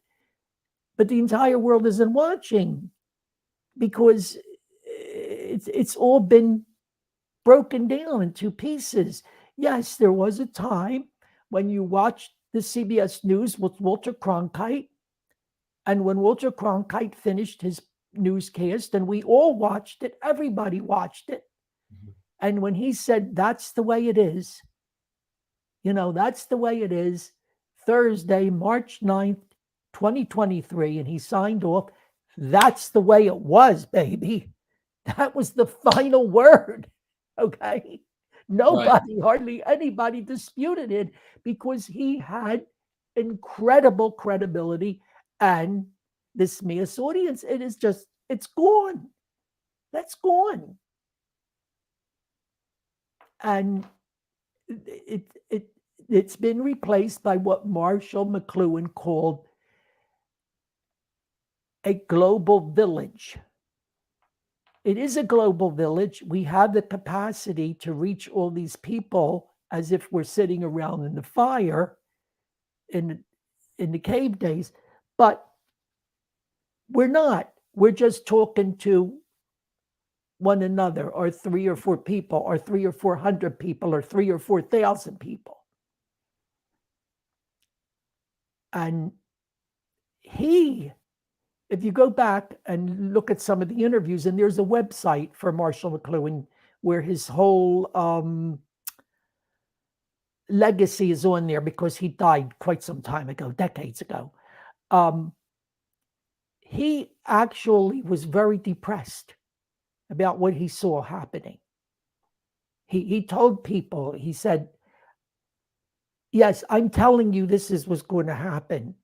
the entire world isn't watching because it's all been broken down into pieces. Yes, there was a time when you watched the CBS News with Walter Cronkite, and when Walter Cronkite finished his newscast, and we all watched it, everybody watched it. Mhm. And when he said, "That's the way it is," that's the way it is, Thursday, March 9th, 2023, and he signed off, "That's the way it was, baby." That was the final word. Okay. Right. Hardly anybody disputed it because he had incredible credibility and this mass audience. It's gone. That's gone. And it's been replaced by what Marshall McLuhan called a global village. It is a global village. We have the capacity to reach all these people as if we're sitting around in the fire, in the cave days, but we're not. We're just talking to one another, or 3 or 4 people, or 3 or 400 people, or 3 or 4,000 people. And if you go back and look at some of the interviews, and there's a website for Marshall McLuhan where his whole legacy is on there, because he died quite some time ago, decades ago. He actually was very depressed about what he saw happening. He told people, he said, yes, I'm telling you this is what's going to happen.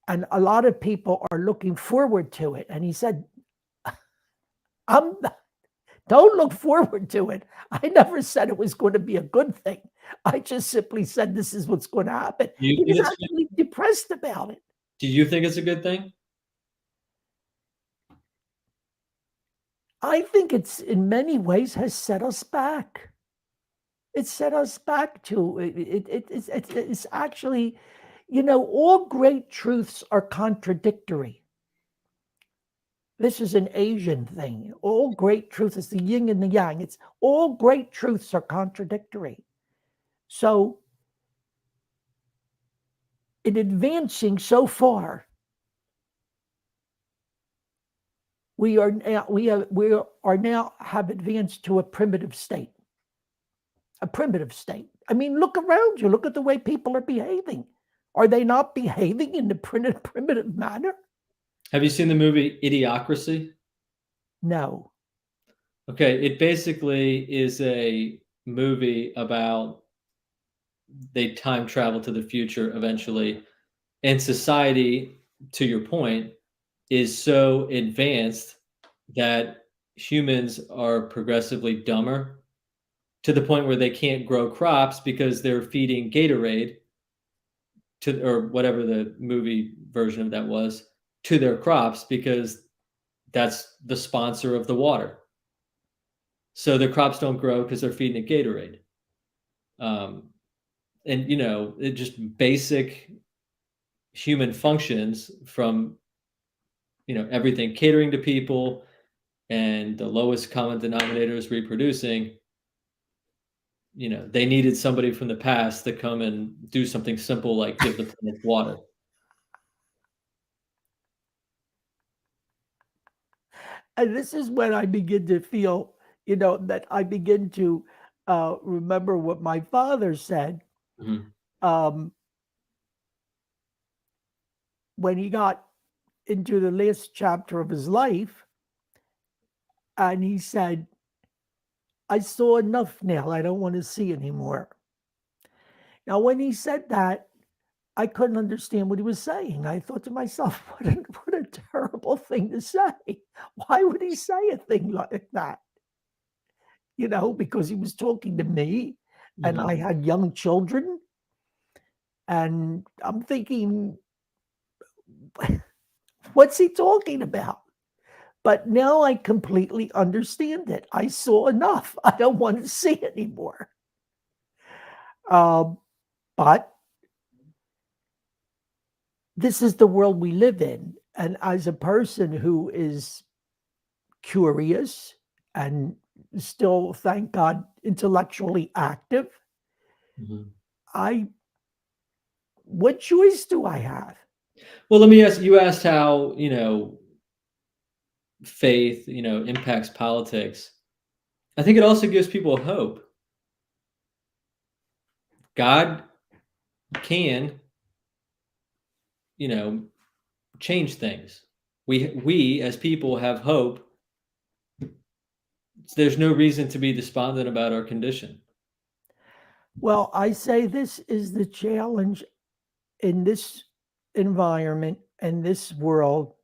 And a lot of people are looking forward to it. And he said, don't look forward to it. I never said it was going to be a good thing. I just simply said this is what's going to happen. He was actually depressed about it. Do you think it's a good thing? I think it's, in many ways, has set us back. It's set us back to it's actually, all great truths are contradictory. This is an Asian thing. All great truths is the yin and the yang. It's all great truths are contradictory. So, in advancing so far, we are now have advanced to a primitive state. A primitive state. I mean, look around you. Look at the way people are behaving. Are they not behaving in the primitive manner? Have you seen the movie Idiocracy? No. Okay, it basically is a movie about they time travel to the future eventually, and society, to your point, is so advanced that humans are progressively dumber, to the point where they can't grow crops because they're feeding Gatorade to, or whatever the movie version of that was, to their crops, because that's the sponsor of the water. So the crops don't grow because they're feeding it Gatorade. And it just basic human functions, from everything catering to people, and the lowest common denominator is reproducing. They needed somebody from the past to come and do something simple like give the plant water. And this is when I begin to feel, that I begin to remember what my father said Mhm. when he got into the last chapter of his life. And he said, I saw enough now. I don't want to see anymore. Now, when he said that, I couldn't understand what he was saying. I thought to myself, what a terrible thing to say. Why would he say a thing like that? Because he was talking to me, and I Mhm. had young children. And I'm thinking, what's he talking about? But now I completely understand it. I saw enough. I don't want to see anymore. But this is the world we live in. And as a person who is curious and still, thank God, intellectually active, Mhm. what choice do I have? Well, let me ask you. Asked how faith impacts politics. I think it also gives people hope. God can change things. We as people have hope. There's no reason to be despondent about our condition. Well, I say this is the challenge in this environment and this world,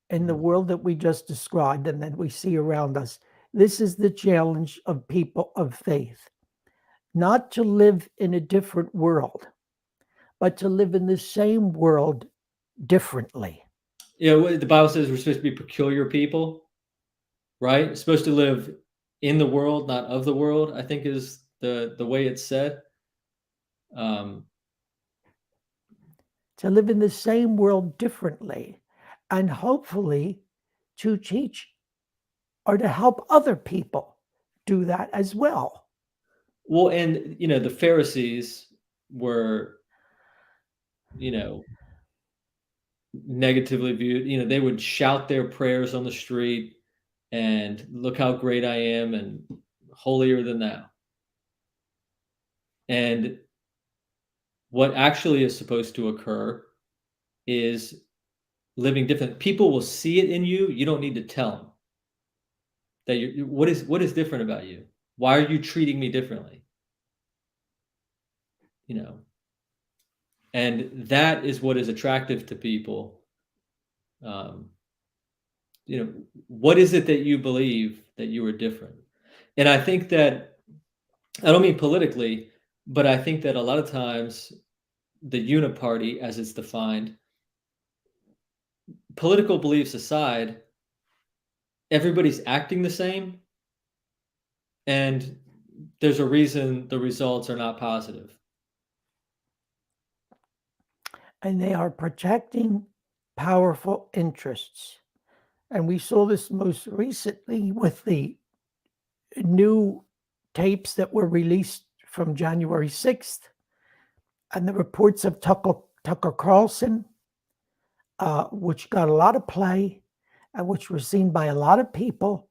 in the world that we just described and that we see around us. This is the challenge of people of faith, not to live in a different world, but to live in the same world differently. The Bible says we're supposed to be peculiar people, right? We're supposed to live in the world, not of the world, I think is the way it's said. to live in the same world differently, and hopefully to teach or to help other people do that as well. Well, and the Pharisees were, you know, negatively viewed. They would shout their prayers on the street and look how great I am and holier than thou. And what actually is supposed to occur is living different. People will see it in you. You don't need to tell them that what is different about you. Why are you treating me differently? And that is what is attractive to people. Um, what is it that you believe that you are different? And I think that, I don't mean politically, but I think that a lot of times the uniparty, as it's defined, political beliefs aside, everybody's acting the same, and there's a reason the results are not positive. And they are protecting powerful interests. And we saw this most recently with the new tapes that were released from January 6th and the reports of Tucker Carlson, which got a lot of play and which were seen by a lot of people,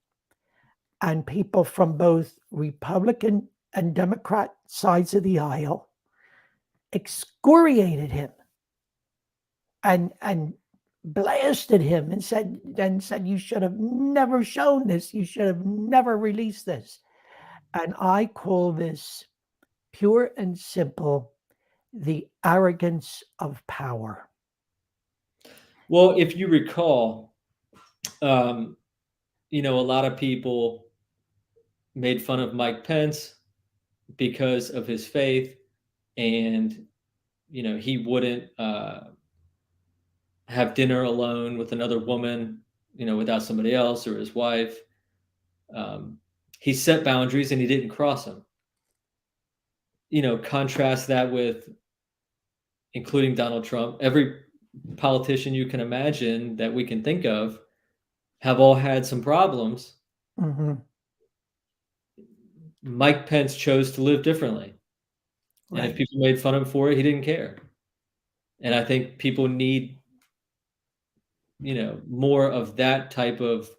and people from both Republican and Democrat sides of the aisle excoriated him and blasted him and said, you should have never shown this. You should have never released this. And I call this pure and simple the arrogance of power. Well, if you recall, a lot of people made fun of Mike Pence because of his faith, and he wouldn't have dinner alone with another woman, without somebody else or his wife. He set boundaries and he didn't cross them. Contrast that with, including Donald Trump, every politician you can imagine that we can think of have all had some problems. Mm-hmm. Mike Pence chose to live differently. Right. And if people made fun of him for it, he didn't care. And I think people need, more of that type of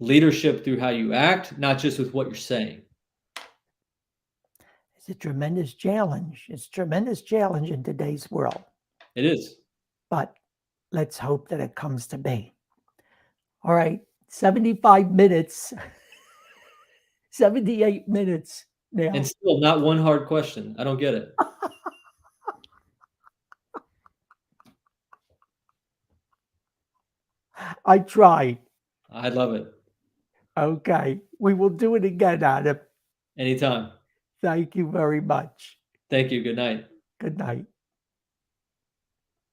leadership through how you act, not just with what you're saying. It's a tremendous challenge. It's a tremendous challenge in today's world. It is. But let's hope that it comes to be. All right, 75 minutes, 78 minutes now. And still not one hard question. I don't get it. I tried. I love it. Okay, we will do it again, Adam. Anytime. Thank you very much. Thank you. Good night. Good night.